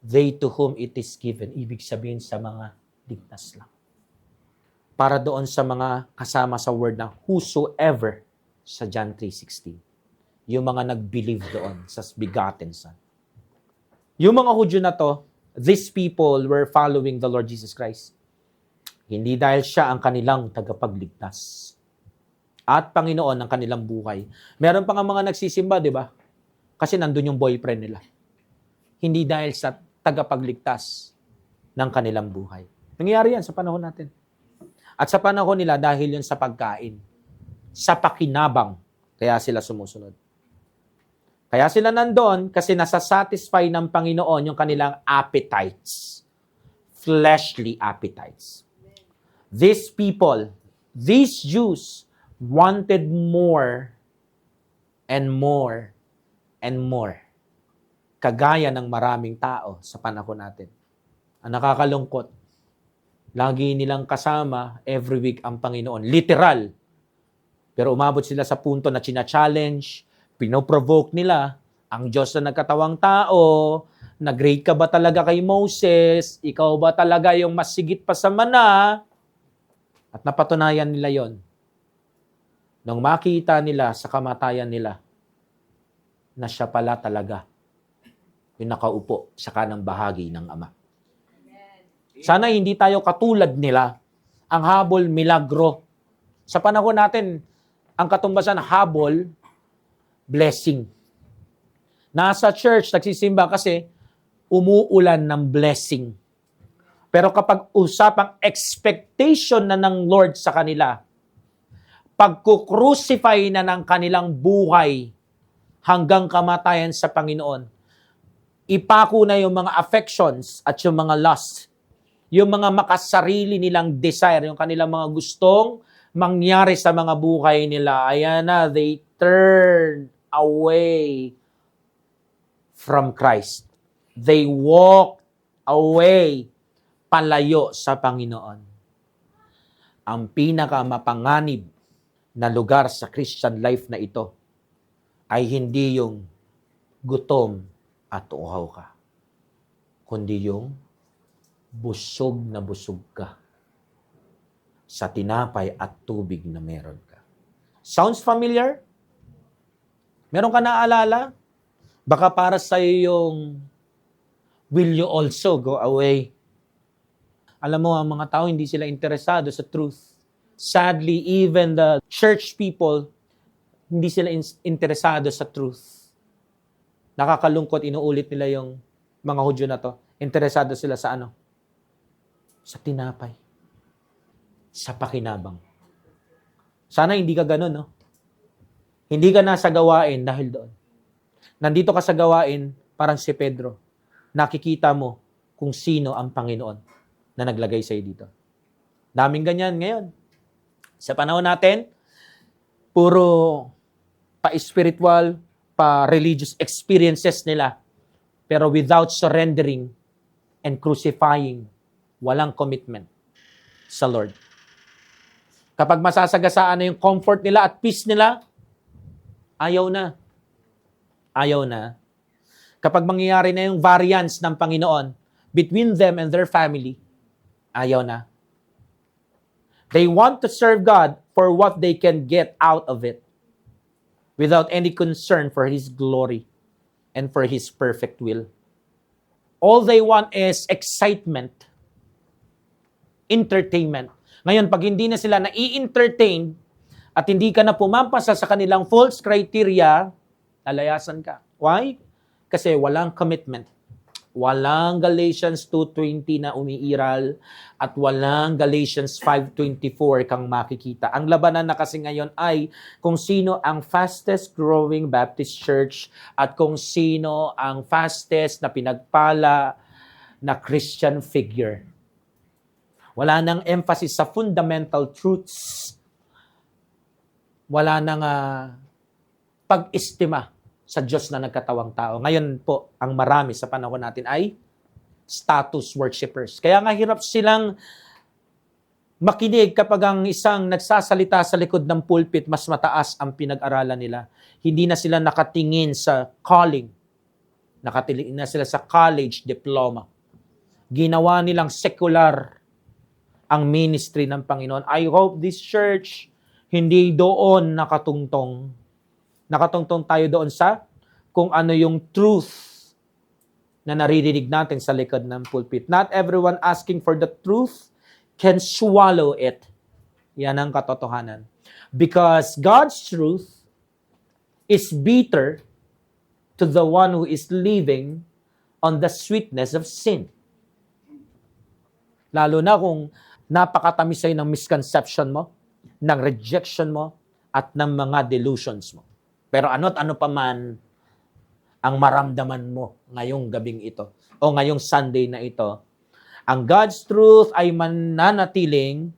They to whom it is given. Ibig sabihin sa mga ligtas lang. Para doon sa mga kasama sa word na whosoever sa John 3:16. Yung mga nag-believe doon sa begotten Son. Yung mga Hudyo na to, these people were following the Lord Jesus Christ. Hindi dahil siya ang kanilang tagapagligtas. At Panginoon ang kanilang buhay. Meron pa nga mga nagsisimba, di ba? Kasi nandun yung boyfriend nila. Hindi dahil sa tagapagligtas ng kanilang buhay. Nangyayari yan sa panahon natin. At sa panahon nila, dahil yun sa pagkain, sa pakinabang, kaya sila sumusunod. Kaya sila nandoon kasi nasasatisfy ng Panginoon yung kanilang appetites. Fleshly appetites. These people, these Jews, wanted more and more and more. Kagaya ng maraming tao sa panahon natin. Ang nakakalungkot, lagi nilang kasama every week ang Panginoon. Literal. Pero umabot sila sa punto na china-challenge, pinoprovoke nila ang Diyos na nagkatawang tao, nag-grade ka ba talaga kay Moses? Ikaw ba talaga yung mas sigit pa sa mana? At napatunayan nila yon. Nung makita nila sa kamatayan nila, na siya pala talaga yung nakaupo sa kanang bahagi ng Ama. Sana hindi tayo katulad nila. Ang habol, milagro. Sa panahon natin, ang katumbasan, habol, blessing. Nasa church, nagsisimba kasi umuulan ng blessing. Pero kapag usapang expectation na ng Lord sa kanila, pagkukrucify na ng kanilang buhay hanggang kamatayan sa Panginoon, ipako na yung mga affections at yung mga lust, yung mga makasarili nilang desire, yung kanilang mga gustong mangyari sa mga buhay nila. Ayan na, they turn away from Christ. They walk away, palayo sa Panginoon. Ang pinakamapanganib na lugar sa Christian life na ito ay hindi yung gutom at uhaw ka, kundi yung busog na busog ka sa tinapay at tubig na meron ka. Sounds familiar? Meron ka naaalala? Baka para sa yung will you also go away? Alam mo, ang mga tao hindi sila interesado sa truth. Sadly, even the church people, hindi sila interesado sa truth. Nakakalungkot, inuulit nila yung mga Hudyo na to. Interesado sila sa ano? Sa tinapay. Sa pakinabang. Sana hindi ka ganun, no? Hindi ka nasa gawain dahil doon. Nandito ka sa gawain, parang si Pedro. Nakikita mo kung sino ang Panginoon na naglagay sa'yo dito. Daming ganyan ngayon. Sa panahon natin, puro pa-spiritual, pa-religious experiences nila. Pero without surrendering and crucifying, walang commitment sa Lord. Kapag masasagasaan na yung comfort nila at peace nila, ayaw na. Ayaw na. Kapag mangyayari na yung variance ng Panginoon between them and their family, ayaw na. They want to serve God for what they can get out of it without any concern for His glory and for His perfect will. All they want is excitement, entertainment. Ngayon, pag hindi na sila nai-entertain at hindi ka na pumapasa sa kanilang false criteria, lalayasan ka. Why? Kasi walang commitment. Walang Galatians 2:20 na umiiral at walang Galatians 5:24 kang makikita. Ang labanan na kasi ngayon ay kung sino ang fastest growing Baptist church at kung sino ang fastest na pinagpala na Christian figure. Wala nang emphasis sa fundamental truths. Wala nang pag-estima sa Diyos na nagkatawang tao. Ngayon po, ang marami sa panahon natin ay status worshipers. Kaya nga hirap silang makinig kapag ang isang nagsasalita sa likod ng pulpit, mas mataas ang pinag-aralan nila. Hindi na sila nakatingin sa calling. Nakatingin na sila sa college diploma. Ginawa nilang secular ang ministry ng Panginoon. I hope this church hindi doon nakatungtong. Nakatungtong tayo doon sa kung ano yung truth na naririnig natin sa likod ng pulpit. Not everyone asking for the truth can swallow it. Yan ang katotohanan. Because God's truth is bitter to the one who is living on the sweetness of sin. Lalo na kung napakatamis sa'yo ng misconception mo, ng rejection mo, at ng mga delusions mo. Pero ano't ano pa man ang maramdaman mo ngayong gabing ito o ngayong Sunday na ito, ang God's truth ay mananatiling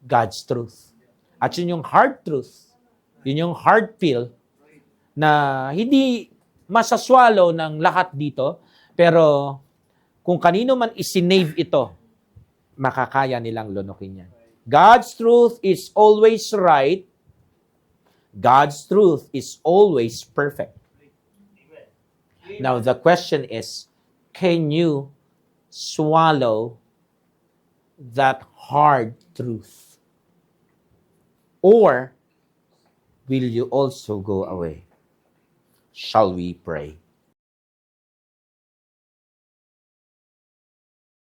God's truth. At yun yung hard truth, yun yung hard pill na hindi masaswallow ng lahat dito, pero kung kanino man isinave ito, makakaya nilang lunukin yan. God's truth is always right. God's truth is always perfect. Now, the question is, can you swallow that hard truth? Or will you also go away? Shall we pray?